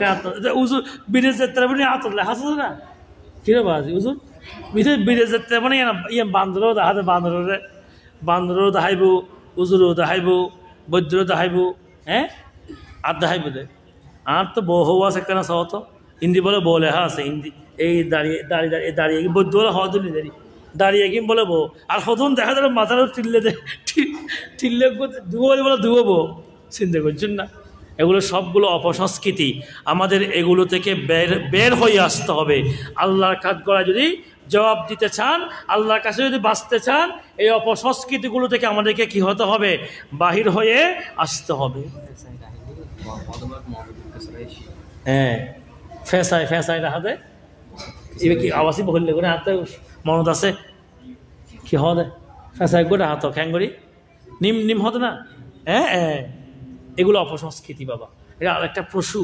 উজুর বিদেশ যাত্রা বলে আতলে হাসো না কিরে বাজি উজুর বিদেশ যাত্রা মানে ইয়ে বান্দরও দেখাতে, বান্দরও দেখাইব, উজুরও দেখাইব, বৈদ্যরও দেখাইব। হ্যাঁ, আর দেখাইব দে। আর তো বহু আছে কেনা সহ তো হিন্দি বলে হা আছে হিন্দি। এই দাঁড়িয়ে বৈদ্য বলে হওয়া তুলি দাঁড়িয়ে কিম বলে বউ। আর প্রথম দেখা যাবে মাথারও টিল্লে বলে ধুবো। চিন্তা করছেন না? এগুলো সবগুলো অপসংস্কৃতি। আমাদের এগুলো থেকে বের হয়ে আসতে হবে। আল্লাহর কাঠগড়ায় যদি জবাব দিতে চান, আল্লাহর কাছে যদি বাঁচতে চান, এই অপসংস্কৃতিগুলো থেকে আমাদেরকে কি হতে হবে? বাহির হয়ে আসতে হবে। হ্যাঁ, ফেঁসাই রাখাতে এবার কি আবাসী বললে করে হাতে মনত আছে কি হতে ফেঁসাই করে হাত খ্যাঙ্গরি নিম হতো না। হ্যাঁ, এগুলো অপসংস্কৃতি বাবা। এটা আরেকটা পশু,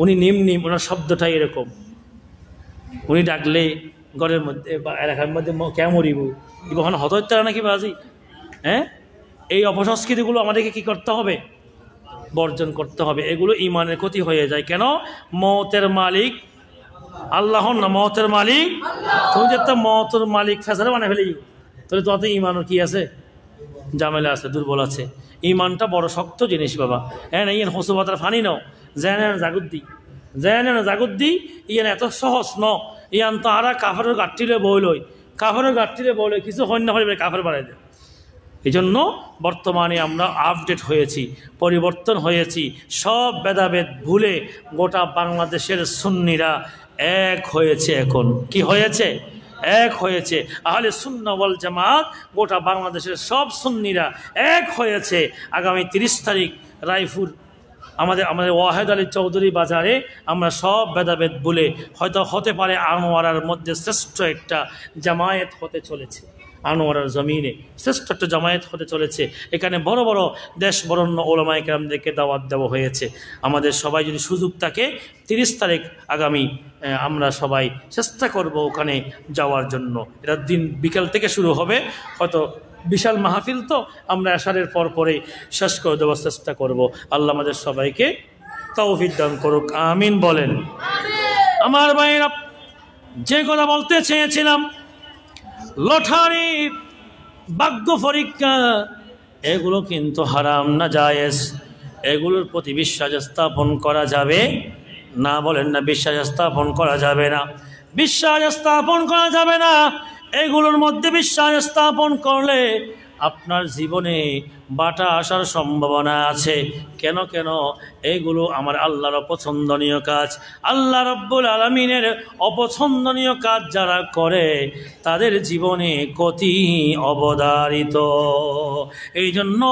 উনি নিম, ওনার শব্দটাই এরকম। উনি ডাকলে ঘরের মধ্যে বা এলাকার মধ্যে কে মরিব ইবহান হতহত্যা নাকি বাজি। হ্যাঁ, এই অপসংস্কৃতিগুলো আমাদেরকে কি করতে হবে? বর্জন করতে হবে। এগুলো ইমানের ক্ষতি হয়ে যায়। কেন? মওতের মালিক আল্লাহ না, মওতের মালিক। তুমি যে একটা মওতের মালিক ফেসারে বানায় ফেলি, তাহলে তোমাদের ইমানের কি আছে? জামেলা আছে, দুর্বল আছে। ইমানটা বড় শক্ত জিনিস বাবা। হ্যাঁ না ইয়েন হসুবাতার ফানি ন জেনে জাগুদ্দি জেনে জাগুদ্দি ইয়েন এত সহজ ন ইয়ান তো আরা কাফের গাঠটিলে বই লই, কাফের গাঠটিলে বই লই কিছু হন্য হইবে কাফের বাড়াই দেয়। এই জন্য বর্তমানে আমরা আপডেট হয়েছি, পরিবর্তন হয়েছি, সব ভেদাভেদ ভুলে গোটা বাংলাদেশের সুন্নিরা এক হয়েছে। এখন কি হয়েছে? এক হয়েছে। আহলে সুন্নাহ ওয়াল জামাত গোটা বাংলাদেশের সব সুন্নিরা এক হয়েছে। আগামী 30 তারিখ রায়পুর আমাদের ওয়াহেদ আলী চৌধুরী বাজারে আমরা সব ভেদাভেদ ভুলে হয়তো হতে পারে আনোয়ারার মধ্যে শ্রেষ্ঠ একটা জামায়াত হতে চলেছে, আনোয়ারার জমিনে শ্রেষ্ঠ একটা জামায়াত হতে চলেছে। এখানে বড় বড় দেশ বরণ্য ওলামায়ে কেরামদেরকে দাওয়াত দেওয়া হয়েছে। আমাদের সবাই যদি সুযোগ থাকে 30 তারিখ আগামী আমরা সবাই চেষ্টা করব ওখানে যাওয়ার জন্য। এটা দিন বিকেল থেকে শুরু হবে, হয়তো বিশাল মাহফিল, তো আমরা আশারের পর পরেই শেষ করে দেওয়ার চেষ্টা করব। আল্লাহ আমাদের সবাইকে তৌফিক দান করুক, আমিন বলেন। আমার ভাইয়েরা, যে কথা বলতে চেয়েছিলাম, লটারি, ভাগ্য পরীক্ষা, এগুলো কিন্তু হারাম না জায়েজ। এগুলোর প্রতি বিশ্বাস স্থাপন করা যাবে না? বলেন না, বিশ্বাস স্থাপন করা যাবে না, বিশ্বাস স্থাপন করা যাবে না। এগুলোর মধ্যে বিশ্বাস স্থাপন করলে আপনার জীবনে বাটা আসার সম্ভাবনা আছে। কেন? এগুলো আমার আল্লাহর অপছন্দনীয় কাজ। আল্লাহ রাব্বুল আলামিনের অপছন্দনীয় কাজ যারা করে তাদের জীবনে ক্ষতি অবধারিত। এই জন্য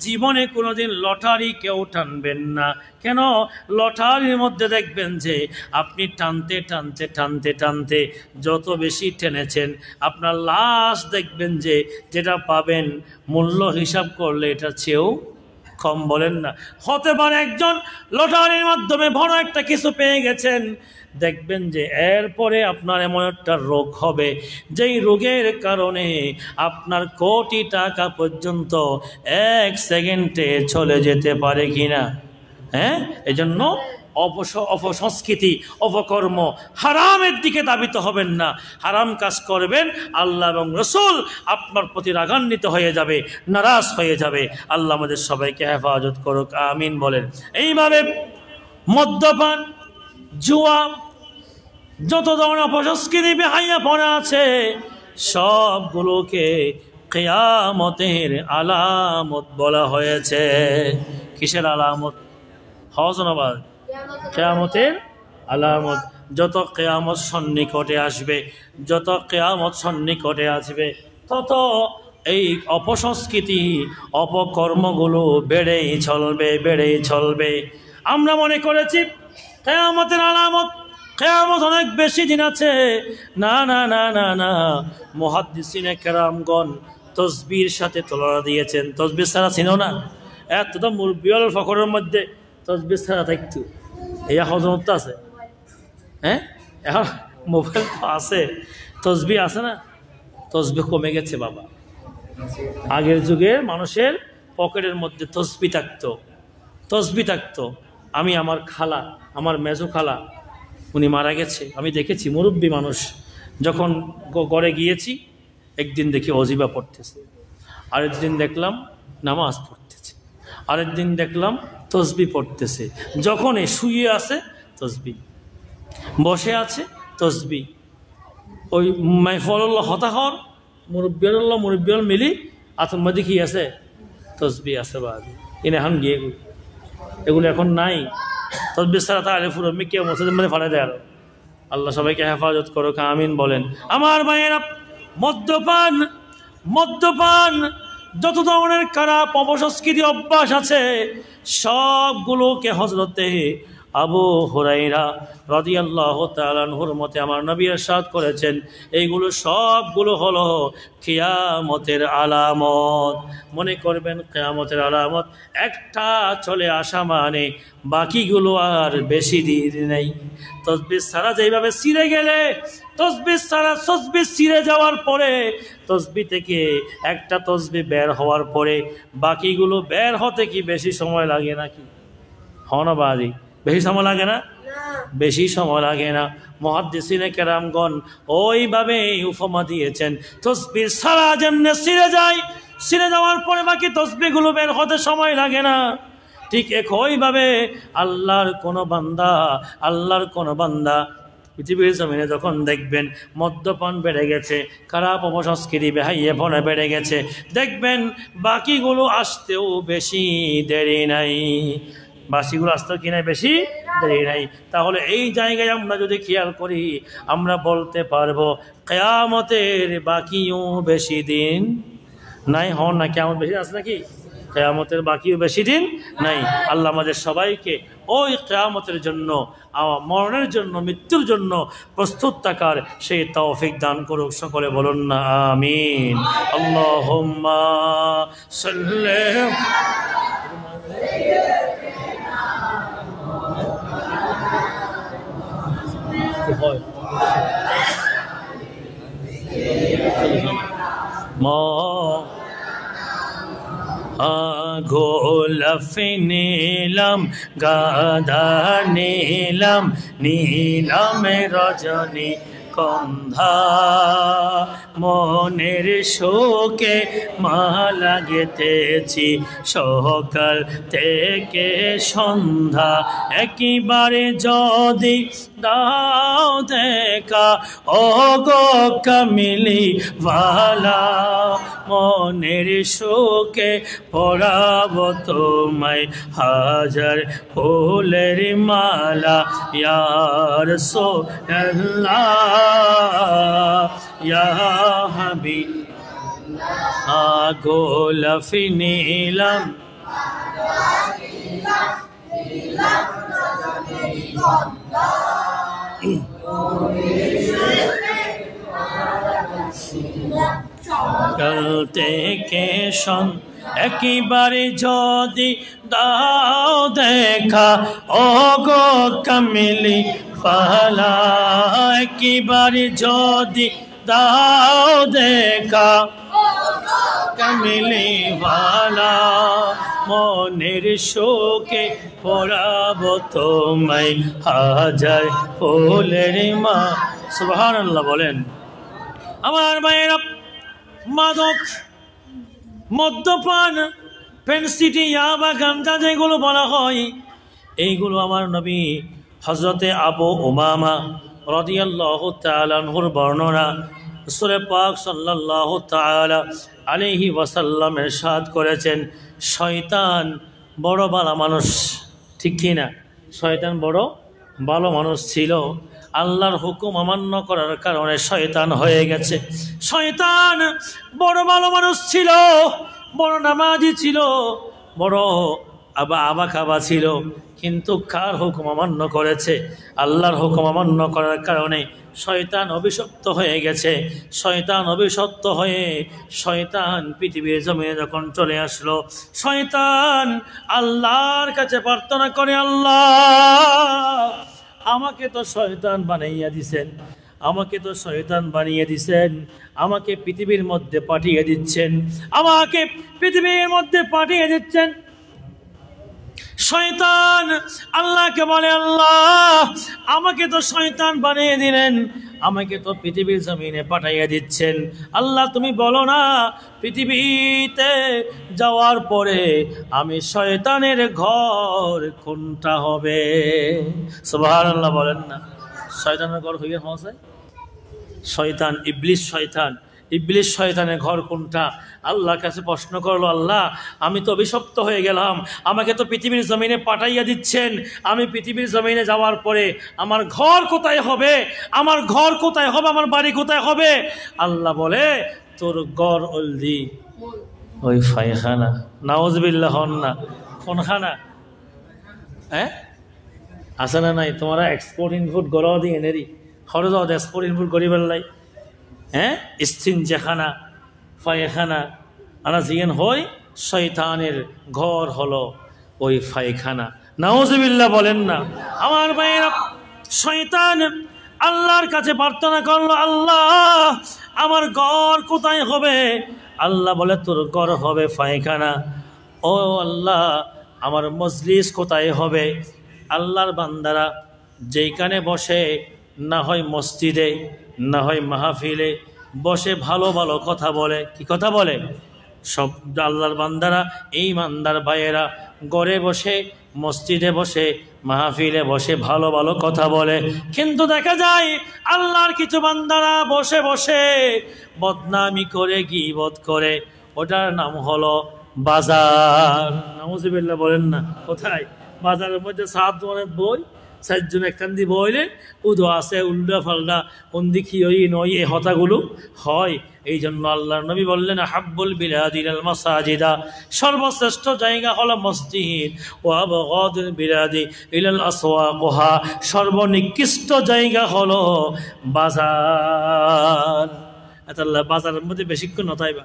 জীবনে কোনোদিন লটারি কেউ টানবেন না। কেন? লটারির মধ্যে দেখবেন যে আপনি টানতে টানতে টানতে টানতে যত বেশি টেনেছেন, আপনার লাস্ট দেখবেন যে যেটা পাবেন মূল্য হিসাব করলে এটা চেয়েও কম। বলেন না? হতে পারে একজন লটারির মাধ্যমে বড় একটা কিছু পেয়ে গেছেন, দেখবেন যে এরপরে আপনার এমন একটা রোগ হবে যেই রোগের কারণে আপনার কোটি টাকা পর্যন্ত 1 সেকেন্ডে চলে যেতে পারে কিনা। হ্যাঁ, এই জন্য অপসংস্কৃতি, অপকর্ম, হারামের দিকে ধাবিত হবেন না। হারাম কাজ করবেন, আল্লাহ এবং রসুল আপনার প্রতি রাগান্বিত হয়ে যাবে, নারাজ হয়ে যাবে। আল্লাহ আমাদের সবাইকে হেফাজত করুক, আমিন বলেন। এইভাবে মদ্যপান, জুয়া, যত ধরনের অপসংস্কৃতি বেহাইয়াপনা আছে সবগুলোকে কিয়ামতের আলামত বলা হয়েছে। কিসের আলামত? হজনবাদ, কিয়ামতের আলামত। যত কিয়ামত সন্নিকটে আসবে, যত কিয়ামত সন্নিকটে আসবে, তত এই অপসংস্কৃতি, অপকর্মগুলো বেড়েই চলবে, বেড়েই চলবে। আমরা মনে করেছি কিয়ামতের আলামত, কিয়ামত অনেক বেশি দিন আছে। না না না না না, মুহাদ্দিসিনে কেরামগণ তসবির সাথে তুলনা দিয়েছেন। তসবির ছাড়া ছিল না, এত তো মুরব্বিয়াল ফখরের মধ্যে তসবির ছাড়া থাকতো। এই হজমত আছে, হ্যাঁ, এখন মোবাইল তো আছে, তসবি আছে না? তসবি কমে গেছে বাবা। আগের যুগে মানুষের পকেটের মধ্যে তসবি থাকতো, তসবি থাকতো। আমি আমার খালা, আমার মেজো খালা, উনি মারা গেছে, আমি দেখেছি মুরব্বী মানুষ। যখন ঘরে গিয়েছি, একদিন দেখি অজিবা পড়তেছে, আরেকদিন দেখলাম নামাজ পড়তেছে, আরেকদিন দেখলাম তসবি পড়তেছে। যখনই শুয়ে আছে তসবি, বসে আছে তসবি। ওই মাইফল্লাহ হতাহর মুরব্বিয়াল মিলি আতমদি কি আছে? তসবি আছে। বাদ এনে এখন গিয়ে এগুলো এখন নাই। তসবি ছাড়া তা আলিফুর রম্মি কেউ মসজিদের মধ্যে ফাড়ে দেয়। আরো আল্লাহ সবাইকে হেফাজত করুক, আমিন বলেন। আমার ভাইয়েরা, মদ্যপান, মদ্যপান, যত ধরনের খারাপ অপসংস্কৃতি অভ্যাস আছে সবগুলোকে হযরতে আবু হুরায়রা রাদিয়াল্লাহু তাআলা আনহুর মতে আমার নবী ইরশাদ করেছেন, এইগুলো সবগুলো হলো কিয়ামতের আলামত। মনে করবেন কিয়ামতের আলামত একটা চলে আসা মানে বাকিগুলো আর বেশি দিন নেই। তসবিহ ছাড়া যেইভাবে ছিঁড়ে গেলে, তসবিহ ছাড়া তসবিহ ছিঁড়ে যাওয়ার পরে, তসবিহ থেকে একটা তসবিহ বের হওয়ার পরে বাকিগুলো বের হতে কি বেশি সময় লাগে নাকি? হনবাদি বেশি সময় লাগে না? বেশি সময় লাগে না। মুহাদ্দিসিনে কেরামগণ ওইভাবে উপমা দিয়েছেন, তসবিহ ছাড়া যেমনে ছিঁড়ে যায়, ছিঁড়ে যাওয়ার পরে বাকি তসবিহগুলো বের হতে সময় লাগে না। ঠিক একইভাবে আল্লাহর কোনো বান্দা পৃথিবীর জমিনে যখন দেখবেন মদ্যপান বেড়ে গেছে, খারাপ অপসংস্কৃতি বেহাইয়েপনা বেড়ে গেছে, দেখবেন বাকিগুলো আসতেও বেশি দেরি নাই। বাকিগুলো আসতেও কি নাই, বেশি দেরি নাই। তাহলে এই জায়গায় আমরা যদি খেয়াল করি, আমরা বলতে পারবো কিয়ামতের বাকিও বেশি দিন নাই। হন না, কিয়ামত বেশি আছে নাকি? কিয়ামতের বাকিও বেশি দিন নাই। আল্লাহ আমাদের সবাইকে ওই কিয়ামতের জন্য, মরণের জন্য, মৃত্যুর জন্য প্রস্তুত থাকার সেই তৌফিক দান করুক। সকলে বলুন না আমিন। আল্লাহুম্মা সাল্লি গোলাপ নীলাম, গাধা নীলাম, নীলাম রজনী গন্ধা, মনের শোকে মালা গেঁথেছি সকাল থেকে সন্ধ্যা, একেবারে যদি দাও দেখা ও গো কামিলি ওয়ালা, মনের শোকে পরাবো তোমায় হাজার ফুলের মালা, ইয়া রাসূলুল্লাহ ইয়া হাবিবাল্লাহ, গোলাপ নীলাম, থেকে একেবারে যদি দাও দেখা ও গো কামিলি ফালা, একেবারে যদি দাও দেখা কামিলি ওয়ালা, মনের শোকে পরাবো তোমায় হাজার ফুলের মা। সুবহানাল্লাহ বলেন। আমার ভাইয়েরা, মাদক, মদ্যপান, পেনসিটি, ইয়াবা, গাঞ্জা যেগুলো বলা হয়, এইগুলো আমার নবী হযরতে আবু উমামা রাদিয়াল্লাহু তাআলা আনহুর বর্ণনা। রাসূল পাক সাল্লাল্লাহু তাআলা আলাইহি ওয়াসাল্লাম ইরশাদ করেছেন, শয়তান বড় ভালো মানুষ, ঠিক কি না? শয়তান বড় ভালো মানুষ ছিল, আল্লাহর হুকুম অমান্য করার কারণে শয়তান হয়ে গেছে। শয়তান বড় ভালো মানুষ ছিল, বড় নামাজি ছিল, বড় আবা খাবা ছিল, কিন্তু কার হুকুম অমান্য করেছে? আল্লাহর হুকুম অমান্য করার কারণে শয়তান অভিশপ্ত হয়ে গেছে। শয়তান অভিশপ্ত হয়ে শয়তান পৃথিবীর জমিনে যখন চলে আসলো, শয়তান আল্লাহর কাছে প্রার্থনা করে, আল্লাহ আমাকে তো শয়তান বানাইয়া দিছেন, আমাকে তো শয়তান বানিয়ে দিছেন, আমাকে পৃথিবীর মধ্যে পাঠিয়ে দিচ্ছেন, আমাকে পৃথিবীর মধ্যে পাঠিয়ে দিচ্ছেন। শয়তান আল্লাহকে বলে, আল্লাহ আমাকে তো শয়তান বানিয়ে দিলেন, আমাকে তো পৃথিবীর জমিনে পাঠাইয়া দিচ্ছেন, আল্লাহ তুমি বলো না পৃথিবীতে যাওয়ার পরে আমি শয়তানের ঘর কোনটা হবে? সুবহানাল্লাহ বলেন না। শয়তানের ঘর হইয়া হওয়া যায়? শয়তান, ইবলিস শয়তানের ঘর কোনটা? আল্লাহর কাছে প্রশ্ন করলো, আল্লাহ আমি তো অভিশপ্ত হয়ে গেলাম, আমাকে তো পৃথিবীর জমিনে পাঠাইয়া দিচ্ছেন, আমি পৃথিবীর জমিনে যাওয়ার পরে আমার ঘর কোথায় হবে? আমার ঘর কোথায় হবে? আমার বাড়ি কোথায় হবে? আল্লাহ বলে, তোর ঘর অলদি ওই ফায়খানা। নাউজুবিল্লাহ। হন না? কোনখানা? আছে না নাই? তোমরা এক্সপোর্ট ইনপুট গড়াও দিয়ে এনেরি খরচ এক্সপোর্ট ইনপুট করিবার লাই, ইস্তিনজাখানা, ফায়খানা, আনা জিয়ান হয় শয়তানের ঘর হলো ওই ফায়খানা। নাউজুবিল্লাহ বলেন না। আমার ভাইয়েরা, শয়তান আল্লাহর কাছে প্রার্থনা করলো, আল্লাহ আমার ঘর কোথায় হবে? আল্লাহ বলে, তোর ঘর হবে ফায়খানা। ও আল্লাহ আমার মজলিস কোথায় হবে? আল্লাহর বান্দারা যেইখানে বসে, না হয় মসজিদে, না হয় মাহফিলে বসে ভালো ভালো কথা বলে। কি কথা বলে? সব আল্লাহর বান্দারা, এই ইমানদার ভাইয়েরা ঘরে বসে, মসজিদে বসে, মাহফিলে বসে ভালো ভালো কথা বলে, কিন্তু দেখা যায় আল্লাহর কিছু বান্দারা বসে বসে বদনামি করে, গীবত করে। ওটার নাম হলো বাজার। নাউজুবিল্লাহ বলেন না। কোথায়? বাজারের মধ্যে 7 ধরনের বই, 4 জন একখান দিয়ে বইলে উদো আছে, উল্টা ফাল্টা কোন দিকে ওই নয়, এই হতাগুলো হয়। এই জন্য আল্লাহর নবী বললেন, হাব্বুল বিলাদি ইলাল মাসাজিদা, সর্বশ্রেষ্ঠ জায়গা হলো মসজিদ। ও আবগাদুল বিলাদি ইলাল আসওয়াকহা, সর্বনিকৃষ্ট জায়গা হলো বাজার। আল্লাহ বাজারের মধ্যে বেশিক্ষণ নতাইবা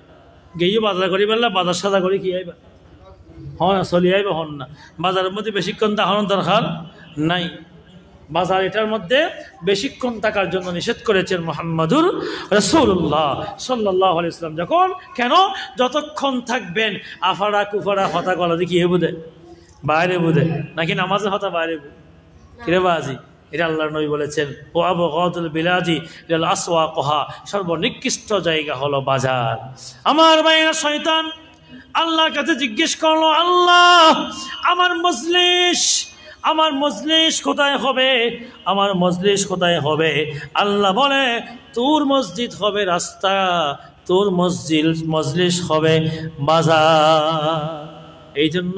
গেইও বাজার করি বললা, বাজার সাদা করে কি আইবা, হন না চলি আইবা, হন না। বাজারের মধ্যে বেশিক্ষণ থাকানোর দরকার নাই। বাজার এটার মধ্যে বেশিক্ষণ থাকার জন্য নিষেধ করেছেন মুহাম্মাদুর রাসূলুল্লাহ সাল্লাল্লাহু আলাইহি ওয়াসাল্লাম। যখন কেন? যতক্ষণ থাকবেন আফাড়া কুফাড়া হতা গলা দিয়ে বুঝে বাইরে বুঝে, নাকি নামাজের হতা বাইরে কিরে বাজি? এটা আল্লাহর নবী বলেছেন, ও আবগাদুল বিলাদি ইলাল আসওয়াকহা, সর্বনিকৃষ্ট জায়গা হলো বাজার। আমার ভাইয়েরা, শয়তান আল্লাহর কাছে জিজ্ঞেস করলো, আল্লাহ আমার মজলিস কোথায় হবে? আমার মজলিস কোথায় হবে? আল্লাহ বলে, তোর মসজিদ হবে রাস্তা, তোর মজলিস হবে বাজার। এই জন্য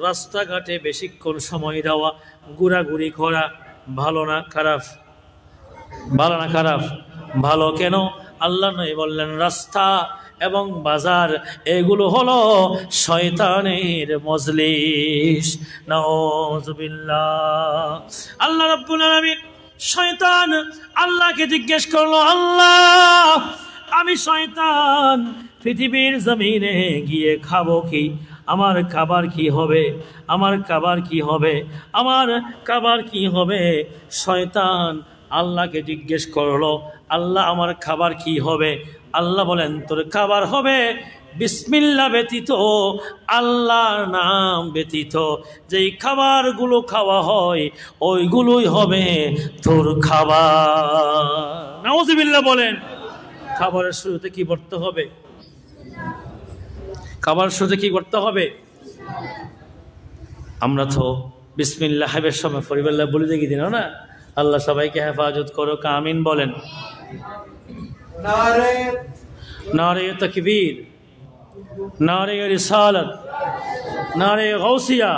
রাস্তাঘাটে বেশিক্ষণ সময় দেওয়া, ঘোরাঘুরি করা ভালো না খারাপ? ভালো না খারাপ? ভালো। কেন? আল্লাহ নবী বললেন, রাস্তা এবং বাজার এগুলো হলো শয়তানের মজলিস। নাউযুবিল্লাহ। আল্লাহ রাব্বুল আলামিন, শয়তান আল্লাহকে জিজ্ঞেস করলো, আল্লাহ আমি শয়তান পৃথিবীর জমিনে গিয়ে খাবো কি? আমার খাবার কি হবে? আমার খাবার কি হবে? আমার খাবার কি হবে? শয়তান আল্লাহকে জিজ্ঞেস করলো, আল্লাহ আমার খাবার কি হবে? আল্লাহ বলেন, তোর খাবার হবে বিসমিল্লাহ ব্যতীত, আল্লাহর নাম ব্যতীত যেই খাবারগুলো খাওয়া হয় ওইগুলোই হবে তোর খাবার। নাউযুবিল্লাহ বলেন। খাবারের শুরুতে কি পড়তে হবে? খাবার শুরুতে কি করতে হবে? আমরা তো বিসমিল্লাহ হাবের সময় পরিবাল্লাহ বলে দেখি দিন না। আল্লাহ সবাইকে হেফাজত করো, আমিন বলেন। নারে তাকবীর, নারে রিসালাত, নারে গাউসিয়া।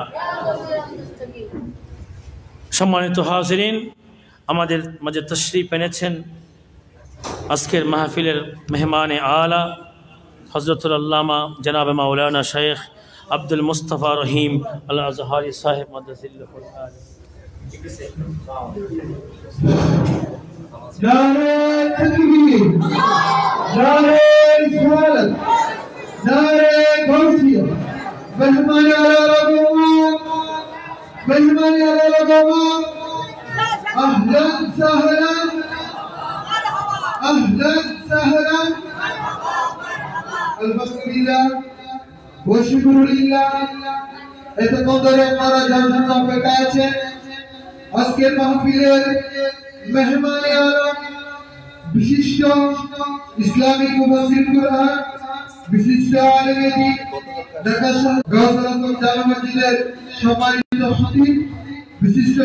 সম্মানিত হাজিরিন, আমাদের মাঝে তশরিফ এনেছেন আজকের মাহফিলের মেহমানে আলা হযরতুল আল্লামা জনাব মাওলানা শেখ আব্দুল মুস্তাফা রহিম আল আজহারি সাহেব মাদ্রাসাতুল আলিম। নারে তাকবীর, নারে রিসালাত, নারে গাউসিয়া। মেহমানে আলা লগোয়া, মেহমানে আলা লগোয়া, আহলান সাহলান, আহলান সাহলান। আলহামদুলিল্লাহ ওয়া শুকরুলিল্লাহ। এতে কদরে আপনারা যার জন্য অপেক্ষা আছেন, আজকের মাহফিলের মেহমানে আলম, বিশিষ্ট ইসলামিক মুফাসসির কুরআন, বিশিষ্ট আলেমে দ্বীন, ঢাকা শহর গাউসুল আজম জামে মসজিদের সম্মানিত খতিব, বিশিষ্ট